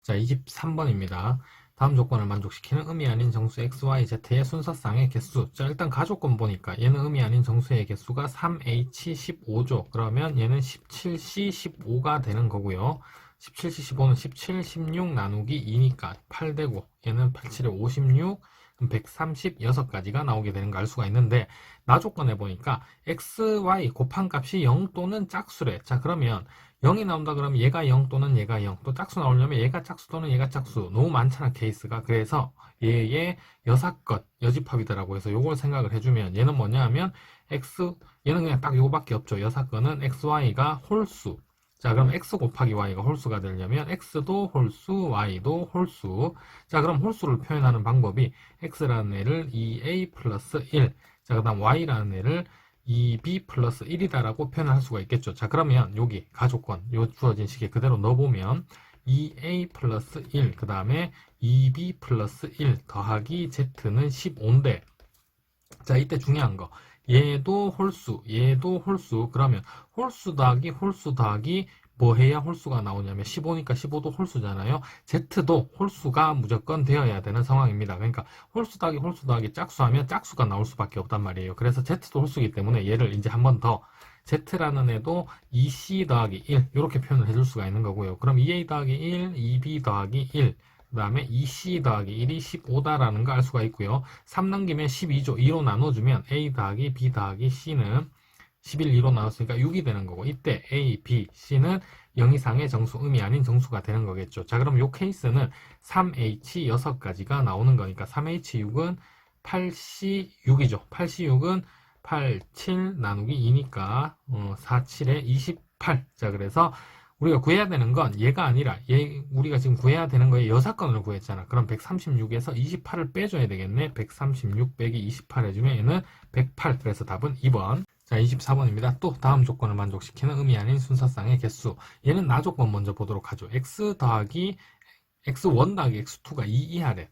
자, 23번입니다. 다음 조건을 만족시키는 의미 아닌 정수 x, y, z의 순서상의 개수. 자, 일단 가조건 보니까 얘는 의미 아닌 정수의 개수가 3H15죠. 그러면 얘는 17C15가 되는 거고요. 17C15는 17, 16 나누기 2니까 8 되고, 얘는 87에 56, 136가지가 나오게 되는 거 알 수가 있는데, 나 조건에 보니까 x, y 곱한 값이 0 또는 짝수래. 자, 그러면 0이 나온다 그러면 얘가 0 또는 얘가 0, 또 짝수 나오려면 얘가 짝수 또는 얘가 짝수. 너무 많잖아, 케이스가. 그래서 얘의 여사것, 여집합이다라고 해서 요걸 생각을 해주면 얘는 뭐냐 하면 얘는 그냥 딱 요거밖에 없죠. 여사건은 x, y가 홀수. 자, 그럼 x 곱하기 y가 홀수가 되려면 x도 홀수, y도 홀수. 자, 그럼 홀수를 표현하는 방법이 x라는 애를 2a 플러스 1, 자, 그 다음 y라는 애를 2b 플러스 1이다라고 표현할 수가 있겠죠. 자, 그러면 여기 가조건, 요 주어진 식에 그대로 넣어보면 2a 플러스 1, 그 다음에 2b 플러스 1 더하기 z는 15인데, 자, 이때 중요한 거. 얘도 홀수, 얘도 홀수. 그러면 홀수 더하기 뭐 해야 홀수가 나오냐면 15니까 15도 홀수잖아요. Z도 홀수가 무조건 되어야 되는 상황입니다. 그러니까 홀수 더하기 짝수하면 짝수가 나올 수밖에 없단 말이에요. 그래서 Z도 홀수이기 때문에 얘를 이제 한 번 더 Z라는 애도 2C 더하기 1 이렇게 표현을 해줄 수가 있는 거고요. 그럼 2A 더하기 1, 2B 더하기 1, 그 다음에 2C 더하기 1이 15다라는 거 알 수가 있고요. 3 넘기면 12죠. 2로 나눠주면 A 더하기 B 더하기 C는 11, 2로 나눴으니까 6이 되는 거고, 이때 A, B, C는 0 이상의 정수, 의미 아닌 정수가 되는 거겠죠. 자, 그럼 이 케이스는 3H 6가지가 나오는 거니까 3H6은 8C6이죠. 8C6은 8, 7 나누기 2니까 4, 7에 28. 자, 그래서 우리가 구해야 되는 건 얘가 아니라 우리가 지금 구해야 되는 거에 여사건을 구했잖아. 그럼 136에서 28을 빼줘야 되겠네. 136 빼기 28 해주면 얘는 108. 그래서 답은 2번. 자, 24번입니다. 또 다음 조건을 만족시키는 의미 아닌 순서상의 개수. 얘는 나 조건 먼저 보도록 하죠. x1 더하기 x2가 2 이하래.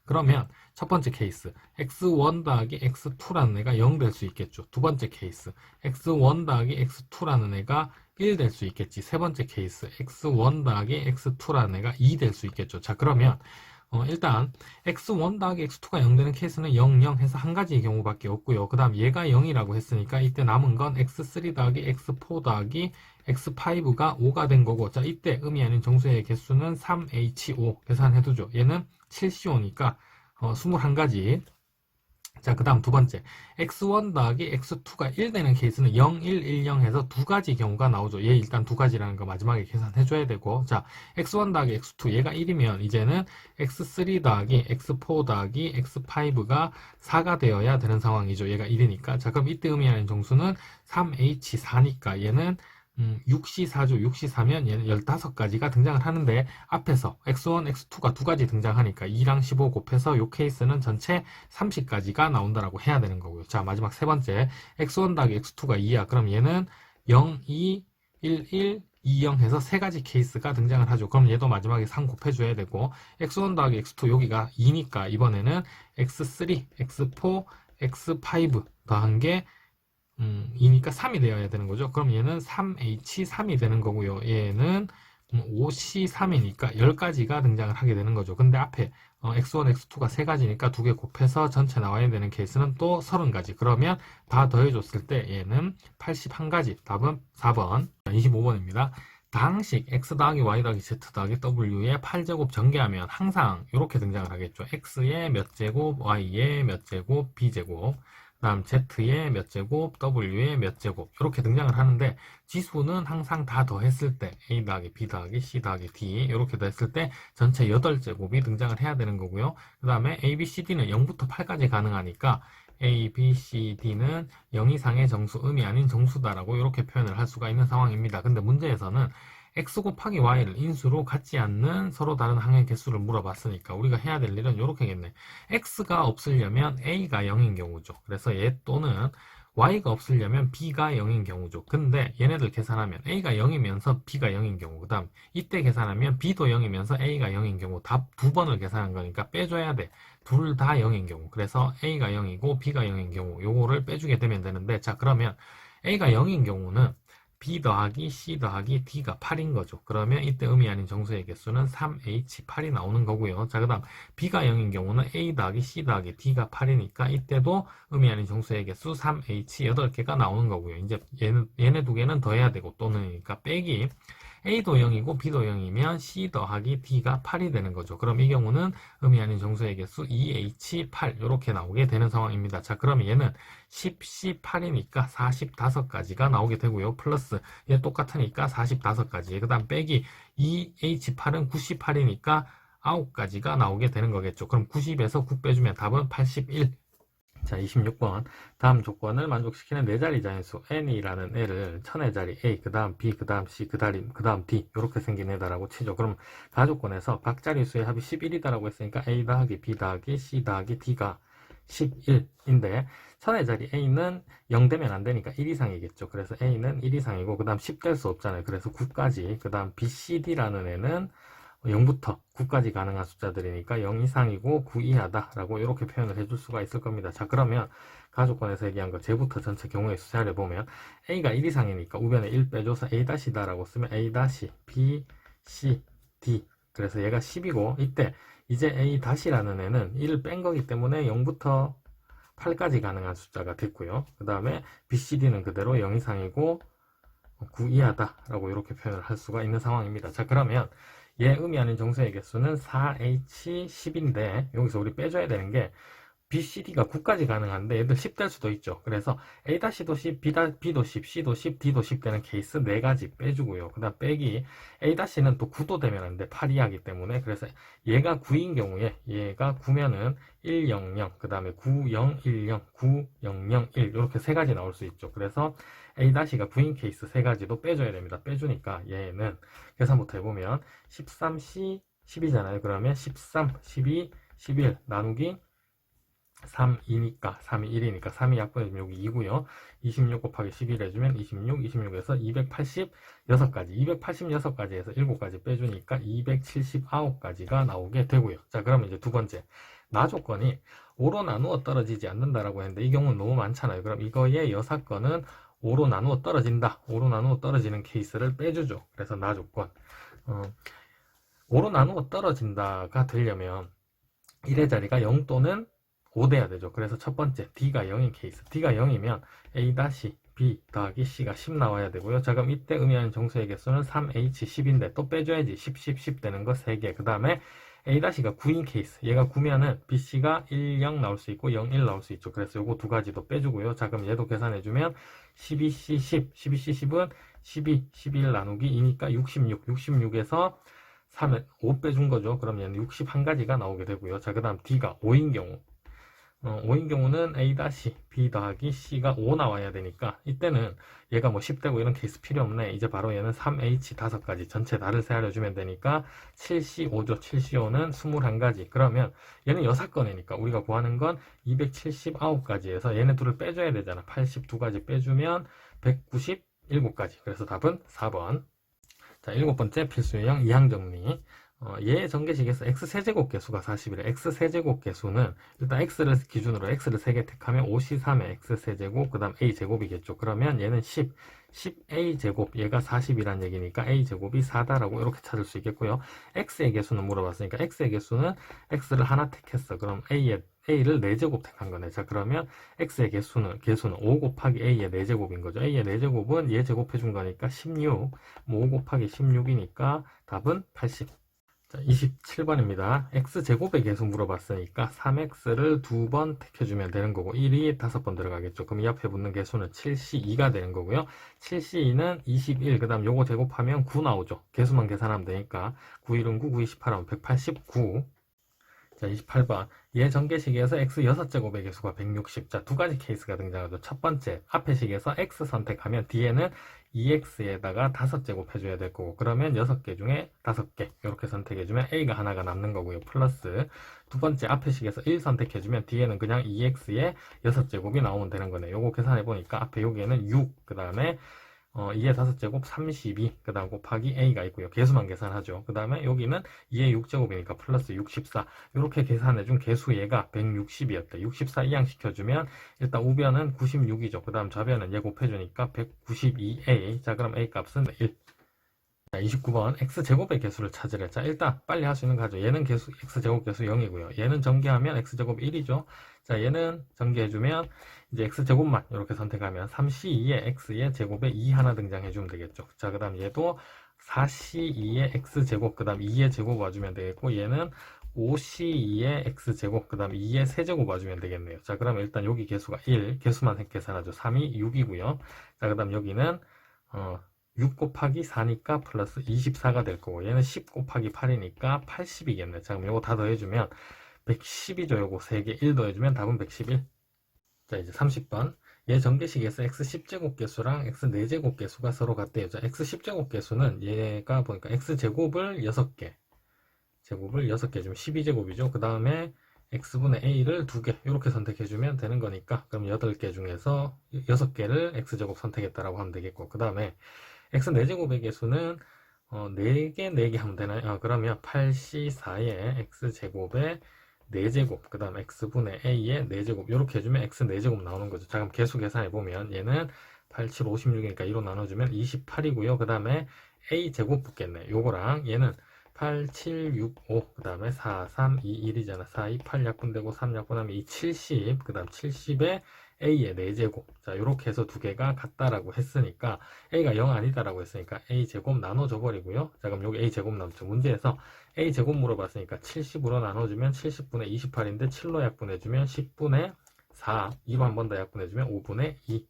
그러면 첫 번째 케이스 x1 더하기 x2라는 애가 0 될 수 있겠죠. 두 번째 케이스 x1 더하기 x2라는 애가 1 될 수 있겠지. 세 번째 케이스 x1 더하기 x2라는 애가 2 될 수 있겠죠. 자, 그러면 일단 x1 더하기 x2가 0 되는 케이스는 0, 0 해서 한 가지의 경우밖에 없고요. 그 다음 얘가 0이라고 했으니까 이때 남은 건 x3 더하기 x4 더하기 x5가 5가 된 거고, 자, 이때 의미 아닌 정수의 개수는 3h5 계산해두죠. 얘는 7c5니까 21가지. 자, 그 다음 두 번째. x1 더하기 x2가 1 되는 케이스는 0, 1, 1, 0 해서 두 가지 경우가 나오죠. 얘 일단 두 가지라는 거 마지막에 계산해줘야 되고. 자, x1 더하기 x2, 얘가 1이면 이제는 x3 더하기 x4 더하기 x5가 4가 되어야 되는 상황이죠. 얘가 1이니까. 자, 그럼 이때 의미하는 정수는 3h4니까 얘는 6c4죠. 6c4면 얘는 15가지가 등장을 하는데 앞에서 x1, x2가 두 가지 등장하니까 2랑 15 곱해서 이 케이스는 전체 30가지가 나온다라고 해야 되는 거고요. 자, 마지막 세 번째 x1 더하기 x2가 2야. 그럼 얘는 0, 2, 1, 1, 2, 0 해서 세 가지 케이스가 등장을 하죠. 그럼 얘도 마지막에 3 곱해줘야 되고 x1 더하기 x2 여기가 2니까 이번에는 x3, x4, x5 더한 게 2니까 3이 되어야 되는 거죠. 그럼 얘는 3H3이 되는 거고요. 얘는 5C3이니까 10가지가 등장을 하게 되는 거죠. 근데 앞에 X1, X2가 3가지니까 2개 곱해서 전체 나와야 되는 케이스는 또 30가지. 그러면 다 더해줬을 때 얘는 81가지. 답은 4번, 25번입니다. 당식 x 더하기 y 더하기 z 더하기 w의 8제곱 전개하면 항상 이렇게 등장을 하겠죠. x의 몇 제곱, y의 몇 제곱, b제곱. 그 다음 z의 몇 제곱, w의 몇 제곱 이렇게 등장을 하는데 지수는 항상 다 더했을 때 a 더하기 b 더하기 c 더하기 d 이렇게 더했을 때 전체 8제곱이 등장을 해야 되는 거고요. 그 다음에 a, b, c, d는 0부터 8까지 가능하니까 a, b, c, d는 0 이상의 정수, 음이 아닌 정수다라고 이렇게 표현을 할 수가 있는 상황입니다. 근데 문제에서는 x 곱하기 y를 인수로 갖지 않는 서로 다른 항의 개수를 물어봤으니까 우리가 해야 될 일은 이렇게겠네. x가 없으려면 a가 0인 경우죠. 그래서 얘 또는 y가 없으려면 b가 0인 경우죠. 근데 얘네들 계산하면 a가 0이면서 b가 0인 경우, 그 다음 이때 계산하면 b도 0이면서 a가 0인 경우 답 두 번을 계산한 거니까 빼줘야 돼. 둘 다 0인 경우. 그래서 a가 0이고 b가 0인 경우 요거를 빼주게 되면 되는데, 자 그러면 a가 0인 경우는 b 더하기 c 더하기 d가 8인 거죠. 그러면 이때 음이 아닌 정수의 개수는 3h8이 나오는 거고요. 자, 그 다음 b가 0인 경우는 a 더하기 c 더하기 d가 8이니까 이때도 음이 아닌 정수의 개수 3h 8개가 나오는 거고요. 이제 얘네 두 개는 더해야 되고 또는이니까 빼기 a도 0이고 b도 0이면 c 더하기 d가 8이 되는 거죠. 그럼 이 경우는 음이 아닌 정수의 개수 2h8 이렇게 나오게 되는 상황입니다. 자, 그러면 얘는 10c8이니까 45가지가 나오게 되고요. 플러스 얘 똑같으니까 45가지. 그 다음 빼기 2h8은 98이니까 9가지가 나오게 되는 거겠죠. 그럼 90에서 9 빼주면 답은 81. 자, 26번. 다음 조건을 만족시키는 4자리 자연수 n이라는 애를 천의 자리 a, 그 다음 b, 그 다음 c, 그 다음 d 이렇게 생긴 애다라고 치죠. 그럼 가조건에서 각자리수의 합이 11이다라고 했으니까 a 더하기 b 더하기 c 더하기 d가 11인데 천의 자리 a는 0 되면 안 되니까 1 이상이겠죠. 그래서 a는 1 이상이고 그 다음 10 될 수 없잖아요. 그래서 9까지. 그 다음 b, c, d라는 애는 0부터 9까지 가능한 숫자들이니까 0 이상이고 9 이하다라고 이렇게 표현을 해줄 수가 있을 겁니다. 자, 그러면 가조건에서 얘기한 거 제부터 전체 경우의 수 자려보면 a가 1 이상이니까 우변에 1 빼줘서 a-다라고 쓰면 a-b, c, d. 그래서 얘가 10이고 이때 이제 a-라는 애는 1을 뺀 거기 때문에 0부터 8까지 가능한 숫자가 됐고요. 그 다음에 b, c, d는 그대로 0 이상이고 9 이하다라고 이렇게 표현을 할 수가 있는 상황입니다. 자, 그러면 얘 음이 아닌 정수의 개수는 4h10인데 여기서 우리 빼줘야 되는 게 B, C, D가 9까지 가능한데 얘들 10 될 수도 있죠. 그래서 A도 10, B도 10, C도 10, D도 10 되는 케이스 4가지 빼주고요. 그 다음 빼기 A-는 또 9도 되면 안 돼. 8 이하기 때문에. 그래서 얘가 9인 경우에 얘가 9면은 100, 그 다음에 9010, 9001 이렇게 3가지 나올 수 있죠. 그래서 A-가 9인 케이스 3가지도 빼줘야 됩니다. 빼주니까 얘는 계산부터 해보면 13C 10이잖아요. 그러면 13, 12, 11 나누기 3, 2니까 3이 1이니까 3이 약분해주면 여기 2고요. 26 곱하기 11 해주면 26, 26에서 286가지 286가지에서 7가지 빼주니까 279가지가 나오게 되고요. 자, 그러면 이제 두 번째 나 조건이 5로 나누어 떨어지지 않는다라고 했는데 이 경우는 너무 많잖아요. 그럼 이거의 여사건은 5로 나누어 떨어진다. 5로 나누어 떨어지는 케이스를 빼주죠. 그래서 나 조건 5로 나누어 떨어진다가 되려면 1의 자리가 0 또는 5 돼야 되죠. 그래서 첫 번째 D가 0인 케이스. D가 0이면 A-B 더하기 C가 10 나와야 되고요. 자, 그럼 이때 의미하는 정수의 개수는 3H10인데 또 빼줘야지. 10, 10, 10 되는 거 3개. 그 다음에 A가 9인 케이스. 얘가 9면은 BC가 1, 0 나올 수 있고 0, 1 나올 수 있죠. 그래서 요거 두 가지도 빼주고요. 자, 그럼 얘도 계산해주면 12C 10. 12C 10은 12, 11 나누기 2니까 66. 66에서 3은 5 빼준 거죠. 그럼 얘는 61가지가 나오게 되고요. 자, 그 다음 D가 5인 경우. 5인 경우는 A B 더하기 C가 5 나와야 되니까 이때는 얘가 뭐 10되고 이런 케이스 필요 없네. 이제 바로 얘는 3H 5가지 전체 다를 세하려주면 되니까 7C5죠. 7C5는 21가지. 그러면 얘는 6건이니까 우리가 구하는 건 279가지에서 얘네 둘을 빼줘야 되잖아. 82가지 빼주면 197가지. 그래서 답은 4번. 자, 7번째 필수 유형 이항 정리. 얘 전개식에서 x세제곱 개수가 40이래. x세제곱 개수는 일단 x를 기준으로 x를 3개 택하면 5c3의 x세제곱 그 다음 a제곱이겠죠. 그러면 얘는 10a제곱 얘가 40이란 얘기니까 a제곱이 4다라고 이렇게 찾을 수 있겠고요. x의 개수는 물어봤으니까 x의 개수는 x를 하나 택했어. 그럼 a를 4제곱 택한 거네. 자, 그러면 x의 개수는 5 곱하기 a의 4제곱인 거죠. a의 4제곱은 얘 제곱해 준 거니까 16. 5 곱하기 16이니까 답은 80. 자, 27번입니다. x제곱의 개수 물어봤으니까 3x를 2번 택해주면 되는 거고 1이 5번 들어가겠죠. 그럼 이 앞에 붙는 개수는 7c2가 되는 거고요. 7c2는 21, 그 다음 요거 제곱하면 9 나오죠. 개수만 계산하면 되니까 9, 1은 9, 9, 28하면 189. 자, 28번. 얘 전개식에서 x 6제곱의 개수가 160. 자, 두 가지 케이스가 등장하죠. 첫 번째, 앞에 식에서 x 선택하면 뒤에는 2x에다가 5제곱 해줘야 될 거고, 그러면 6개 중에 5개. 이렇게 선택해주면 a가 하나가 남는 거고요. 플러스. 두 번째, 앞에 식에서 1 선택해주면 뒤에는 그냥 2x에 6제곱이 나오면 되는 거네. 요거 계산해보니까 앞에 여기에는 6, 그 다음에 2의 5제곱 32, 그 다음 곱하기 a가 있고요. 개수만 계산하죠. 그 다음에 여기는 2의 6제곱이니까 플러스 64. 이렇게 계산해준 개수 얘가 160이었대. 64 이항시켜주면 일단 우변은 96이죠. 그 다음 좌변은 얘 곱해주니까 192a. 자, 그럼 a 값은 1. 자, 29번 x제곱의 개수를 찾으래. 자, 일단 빨리 할 수 있는 거 하죠. 얘는 개수 x제곱 개수 0이고요. 얘는 전개하면 x제곱 1이죠. 자, 얘는 전개해주면 이제 x제곱만 이렇게 선택하면 3c2의 x의 제곱에 2 하나 등장해주면 되겠죠. 자, 그 다음 얘도 4c2의 x제곱 그 다음 2의 제곱 와주면 되겠고 얘는 5c2의 x제곱 그 다음 2의 세제곱 와주면 되겠네요. 자, 그러면 일단 여기 개수가 1 개수만 계산하죠. 3이 6이고요. 자, 그 다음 여기는 6 곱하기 4니까 플러스 24가 될 거고 얘는 10 곱하기 8이니까 80이겠네. 자, 그럼 이거 다 더해주면 110이죠. 요거 3개 1 더해주면 답은 111. 자, 이제 30번. 얘 전개식에서 x 10제곱 개수랑 x 4제곱 개수가 서로 같대요. 자, x 10제곱 개수는 얘가 보니까 x 제곱을 6개 제곱을 6개 주면 12제곱이죠. 그 다음에 x분의 a를 2개 이렇게 선택해주면 되는 거니까 그럼 8개 중에서 6개를 x제곱 선택했다라고 하면 되겠고 그 다음에 x 4제곱의 개수는 4개, 4개 하면 되나요? 그러면 8c4의 x제곱의 4제곱, 그 다음 x분의 a의 4제곱 이렇게 해주면 x 4제곱 나오는 거죠. 자, 그럼 개수 계산해보면 얘는 8, 7, 56이니까 2로 나눠주면 28이고요. 그 다음에 a제곱 붙겠네. 요거랑 얘는 8, 7, 6, 5, 그 다음에 4, 3, 2, 1이잖아. 4, 2, 8 약분되고 3 약분하면 2, 70, 그 다음 70에 a의 4제곱. 자, 요렇게 해서 두 개가 같다라고 했으니까 a가 0 아니다라고 했으니까 a제곱 나눠줘 버리고요. 자, 그럼 여기 a제곱 남죠. 문제에서 a제곱 물어봤으니까 70으로 나눠주면 70분의 28인데 7로 약분해주면 10분의 4, 2로 한 번 더 약분해주면 5분의 2.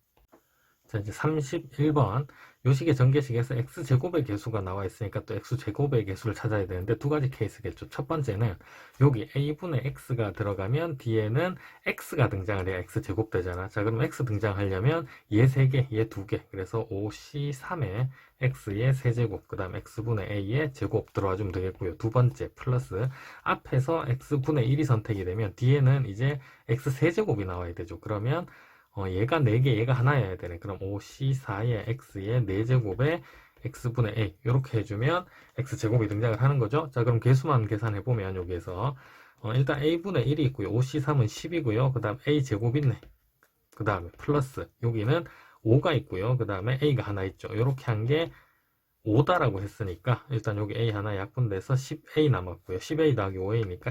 자, 이제 31번. 요식의 전개식에서 x제곱의 개수가 나와 있으니까 또 x제곱의 개수를 찾아야 되는데 두 가지 케이스겠죠. 첫 번째는 여기 a분의 x가 들어가면 뒤에는 x가 등장을 해야 x제곱 되잖아. 자, 그럼 x 등장하려면 얘 3개, 얘 2개. 그래서 5c3의 x의 세제곱, 그 다음 x분의 a의 제곱 들어와 주면 되겠고요. 두 번째 플러스 앞에서 x분의 1이 선택이 되면 뒤에는 이제 x 세제곱이 나와야 되죠. 그러면 얘가 4개, 얘가 하나여야 되네. 그럼 5c4의 x의 4제곱에 x분의 a 이렇게 해주면 x제곱이 등장을 하는 거죠. 자, 그럼 개수만 계산해보면 여기에서 일단 a분의 1이 있고요. 5c3은 10이고요. 그 다음 a제곱 있네. 그 다음에 플러스 여기는 5가 있고요. 그 다음에 a가 하나 있죠. 이렇게 한 게 5다라고 했으니까 일단 여기 a 하나 약분돼서 10a 남았고요. 10a 더하기 5a니까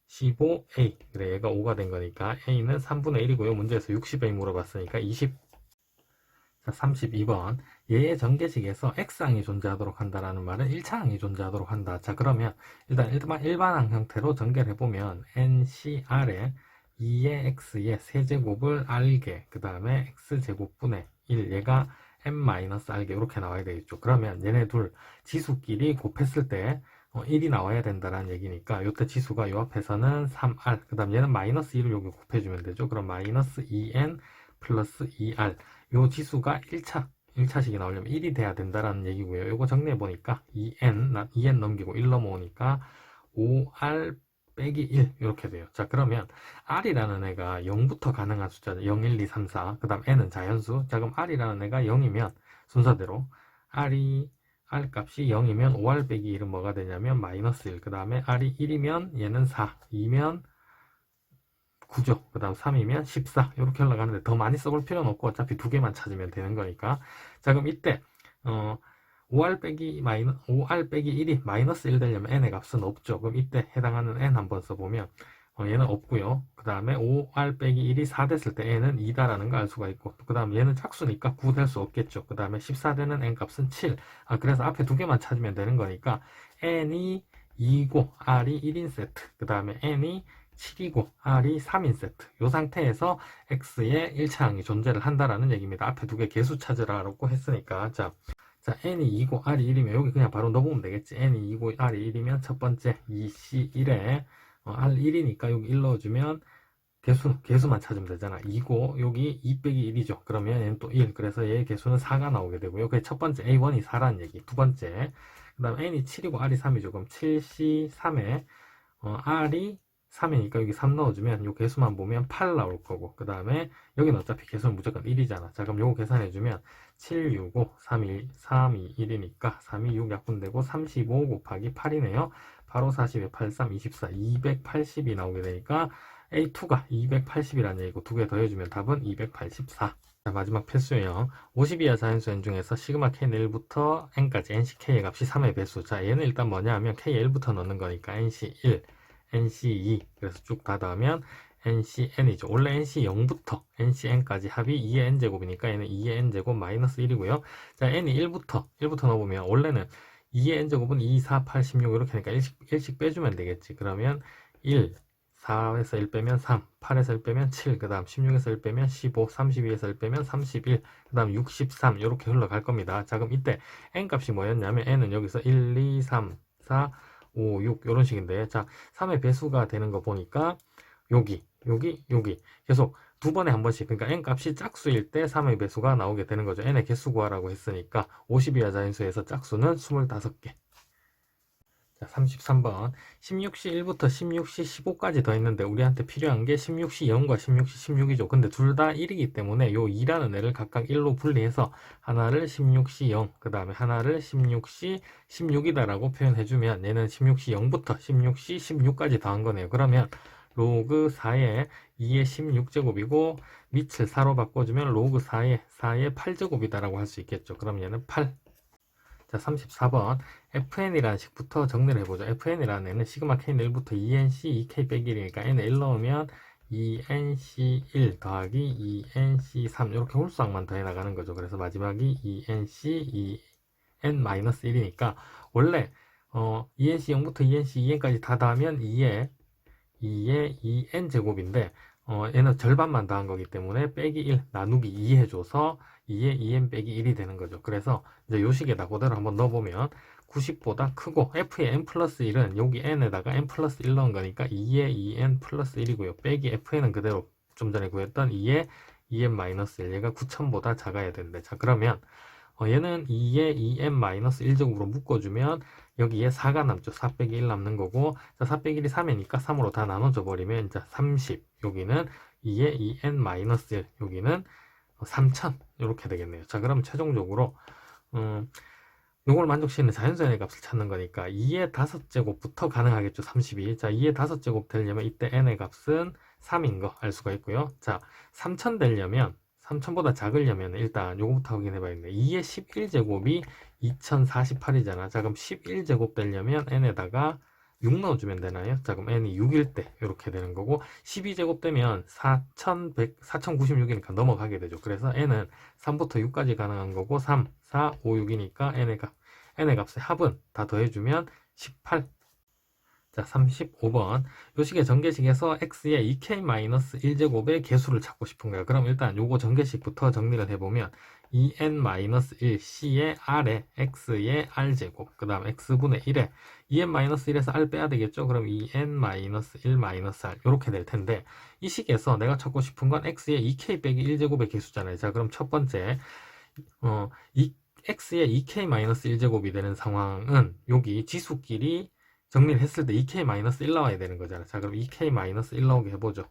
15a. 그래, 얘가 5가 된 거니까 a는 3분의 1이고요. 문제에서 60a 물어봤으니까 20. 자, 32번. 얘의 전개식에서 x항이 존재하도록 한다라는 말은 1차항이 존재하도록 한다. 자, 그러면 일단 일반항 형태로 전개를 해보면 NCR에 2의 x의 세제곱을 r개, 그 다음에 x제곱분의 1, 얘가 n-r개 이렇게 나와야 되겠죠. 그러면 얘네 둘 지수끼리 곱했을 때 1이 나와야 된다라는 얘기니까 요때 지수가 요 앞에서는 3r, 그 다음 얘는 마이너스 1을 여기 곱해주면 되죠. 그럼 마이너스 2n 플러스 2r, 요 지수가 1차식이 나오려면 1이 돼야 된다라는 얘기고요. 요거 정리해보니까 2n 넘기고 1 넘어오니까 5r 빼기 1 이렇게 돼요. 자, 그러면 r이라는 애가 0부터 가능한 숫자죠. 0, 1, 2, 3, 4. 그 다음 n은 자연수. 자, 그럼 r이라는 애가 0이면 순서대로 r 값이 0이면 5r 빼기 1은 뭐가 되냐면 마이너스 1. 그 다음에 r이 1이면 얘는 4, 2면 9죠. 그 다음 3이면 14. 이렇게 올라가는데 더 많이 써볼 필요는 없고 어차피 두 개만 찾으면 되는 거니까. 자, 그럼 이때 5r 빼기 1이 마이너스 1 되려면 n의 값은 없죠. 그럼 이때 해당하는 n 한번 써보면 얘는 없고요. 그 다음에 5r 빼기 1이 4 됐을 때 n은 2다라는 거 알 수가 있고, 그 다음 얘는 짝수니까 9 될 수 없겠죠. 그 다음에 14 되는 n 값은 7. 그래서 앞에 두 개만 찾으면 되는 거니까 n이 2고 r이 1인 세트, 그 다음에 n이 7이고 r이 3인 세트. 이 상태에서 x의 1차항이 존재를 한다라는 얘기입니다. 앞에 두 개 개수 찾으라고 했으니까. 자, n이 2고 r이 1이면 여기 그냥 바로 넣어보면 되겠지. n이 2고 r이 1이면 첫 번째 2C1에 r 1이니까 여기 1 넣어주면 개수만 찾으면 되잖아. 2고 여기 2 빼기 1이죠. 그러면 얘는 또 1. 그래서 얘의 개수는 4가 나오게 되고요. 그게 첫 번째 A1이 4라는 얘기. 두 번째, 그 다음 n이 7이고 r이 3이죠. 그럼 7C3에 r이 3이니까 여기 3 넣어주면 요 개수만 보면 8 나올 거고, 그 다음에 여기는 어차피 개수는 무조건 1이잖아. 자, 그럼 요거 계산해주면 7, 6, 5, 3, 1, 3, 2, 1이니까 3, 2, 6 약분되고 35 곱하기 8이네요. 바로 40에 8, 3, 24, 280이 나오게 되니까 A2가 280이라는 얘기고 두 개 더해주면 답은 284. 자, 마지막 필수형 50 이하 자연수 n 중에서 시그마 k는 1부터 n까지 NCK의 값이 3의 배수. 자, 얘는 일단 뭐냐 하면 K1부터 넣는 거니까 NC1, NC2, 그래서 쭉 다 더하면 NCN이죠. 원래 NC0부터 NCN까지 합이 2의 n제곱이니까 얘는 2의 n제곱 마이너스 1이고요. 자, n이 1부터 넣어보면 원래는 2의 n제곱은 2, 4, 8, 16 이렇게 하니까 1씩 빼주면 되겠지. 그러면 1, 4에서 1 빼면 3, 8에서 1 빼면 7, 그 다음 16에서 1 빼면 15, 32에서 1 빼면 31, 그 다음 63 이렇게 흘러갈 겁니다. 자, 그럼 이때 n값이 뭐였냐면 n은 여기서 1, 2, 3, 4, 5, 6 이런 식인데, 자, 3의 배수가 되는 거 보니까 여기 계속 두 번에 한 번씩, 그러니까 n 값이 짝수일 때 3의 배수가 나오게 되는 거죠. n의 개수 구하라고 했으니까 50 이하 자연수에서 짝수는 25개. 자, 33번 16시 1부터 16시 15까지 더했는데 우리한테 필요한 게 16시 0과 16시 16이죠. 근데 둘 다 1이기 때문에 요 2라는 애를 각각 1로 분리해서 하나를 16시 0, 그 다음에 하나를 16시 16이다 라고 표현해주면 얘는 16시 0부터 16시 16까지 더한 거네요. 그러면 로그 4의 2의 16제곱이고 밑을 4로 바꿔주면 로그 4의 8제곱이다 라고 할 수 있겠죠. 그럼 얘는 8. 자, 34번 fn이라는 식부터 정리를 해보죠. fn이라는 애는 시그마 k는 1부터 2nc 2k 빼기 1이니까 n에 1 넣으면 2nc1 더하기 2nc3 이렇게 홀수항만 더해 나가는 거죠. 그래서 마지막이 2nc 2n-1이니까 원래 2nc 0부터 2nc 2n까지 다 더하면 2의 2n 제곱인데 얘는 절반만 더한 거기 때문에 빼기 1 나누기 2 해줘서 2의 2n 빼기 1이 되는 거죠. 그래서 이제 요 식에다 그대로 한번 넣어보면 90보다 크고 f의 n 플러스 1은 여기 n에다가 n 플러스 1 넣은 거니까 2의 2n 플러스 1이고요. 빼기 fn은 그대로 좀 전에 구했던 2의 2n 마이너스 1, 얘가 9000보다 작아야 되는데, 자, 그러면 얘는 2의 2n 마이너스 1제곱으로 묶어주면 여기에 4가 남죠. 4 빼기 1 남는 거고, 자, 4 빼기 1이 3이니까 3으로 다 나눠져 버리면 이제 30, 여기는 2의 2n 마이너스 1, 여기는 3000 이렇게 되겠네요. 자, 그럼 최종적으로 요걸 만족시키는 자연수의 값을 찾는 거니까 2의 5제곱부터 가능하겠죠. 32. 자, 2의 5제곱 되려면 이때 n의 값은 3인 거 알 수가 있고요. 자, 3000 되려면 3000보다 작으려면 일단 요거부터 확인해 봐야겠네. 2의 11제곱이 2048이잖아. 자, 그럼 11제곱 되려면 n에다가 6 넣어주면 되나요? 자, 그럼 n이 6일 때 이렇게 되는 거고 12제곱 되면 4096이니까 넘어가게 되죠. 그래서 n은 3부터 6까지 가능한 거고 3, 4, 5, 6이니까 n의 값의 합은 다 더해주면 18. 자, 35번. 요 식의 전개식에서 x의 2k-1제곱의 개수를 찾고 싶은 거예요. 그럼 일단 요거 전개식부터 정리를 해보면 2n-1c의 r에 x의 r제곱, 그 다음 x분의 1에 2n-1에서 r 빼야 되겠죠? 그럼 2n-1-r 이렇게 될 텐데 이 식에서 내가 찾고 싶은 건 x의 2k 빼기 1제곱의 개수잖아요. 자, 그럼 첫 번째 x의 2k-1제곱이 되는 상황은 여기 지수끼리 정리를 했을 때 2k-1 나와야 되는 거잖아. 자, 그럼 2k-1 나오게 해보죠.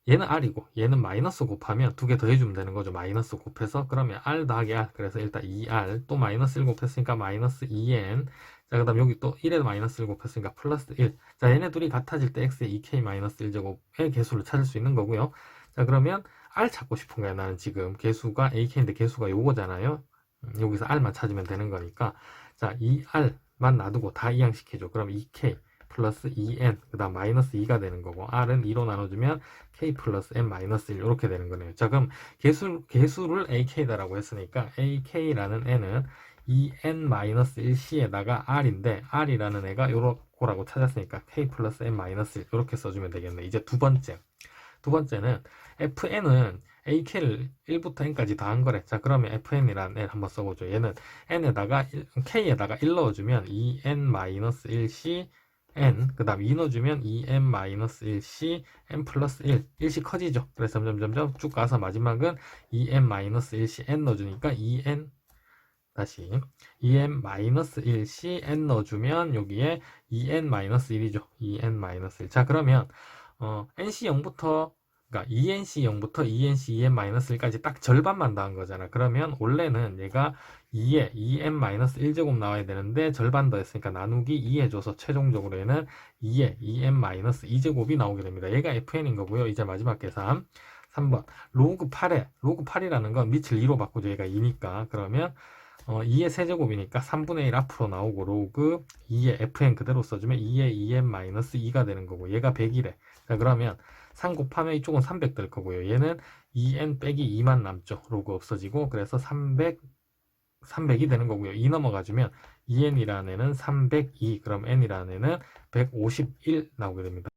얘는 r이고 얘는 마이너스 곱하면 두 개 더해주면 되는 거죠. 마이너스 곱해서 그러면 r 더하기 r, 그래서 일단 2r 또 마이너스 1 곱했으니까 마이너스 2n. 자, 그 다음 여기 또 1에 마이너스 1 곱했으니까 플러스 1. 자, 얘네 둘이 같아질 때 x의 2k-1제곱의 개수를 찾을 수 있는 거고요. 자, 그러면 r 찾고 싶은 거야. 나는 지금 개수가 ak인데 개수가 요거잖아요. 여기서 r만 찾으면 되는 거니까. 자, 2r만 놔두고 다 이항시켜줘. 그럼 2k 플러스 2n, 그 다음 마이너스 2가 되는 거고, r은 2로 나눠주면 k 플러스 n 마이너스 1 이렇게 되는 거네요. 자, 그럼 개수를 ak다라고 했으니까 ak라는 n은 2n-1c에다가 r인데 r이라는 애가 요거라고 찾았으니까 k 플러스 n 마이너스 1 이렇게 써주면 되겠네. 이제 두 번째는 fn은 ak를 1부터 n까지 다 한 거래. 자, 그러면 fn이라는 n 한번 써보죠. 얘는 k에다가 1 넣어주면 2n-1c n, 그 다음 2 넣어주면 2n-1c n 플러스 1, 1씩 커지죠. 그래서 점점 쭉 가서 마지막은 2n-1c n 넣어주니까 2n-1c n 넣어주면 여기에 2n-1이죠. 2n-1. 자, 그러면 nc 0부터 그러니까 2nc 0부터 2nc 2n-1까지 딱 절반만 더한 거잖아. 그러면 원래는 얘가 2에 2n-1제곱 나와야 되는데 절반 더했으니까 나누기 2 해줘서 최종적으로 얘는 2에 2n-2제곱이 나오게 됩니다. 얘가 fn인 거고요. 이제 마지막 계산 3번 로그 8이라는 건 밑을 2로 바꾸죠. 얘가 2니까. 그러면 2의 세제곱이니까 3분의 1 앞으로 나오고 로그 2의 fn 그대로 써주면 2의 2n-2가 되는 거고 얘가 100이래. 자, 그러면 3 곱하면 이쪽은 300 될 거고요. 얘는 2n 빼기 2만 남죠. 로그 없어지고 그래서 300이 되는 거고요. 2 넘어가주면 2n이라는 애는 302, 그럼 n이라는 애는 151 나오게 됩니다.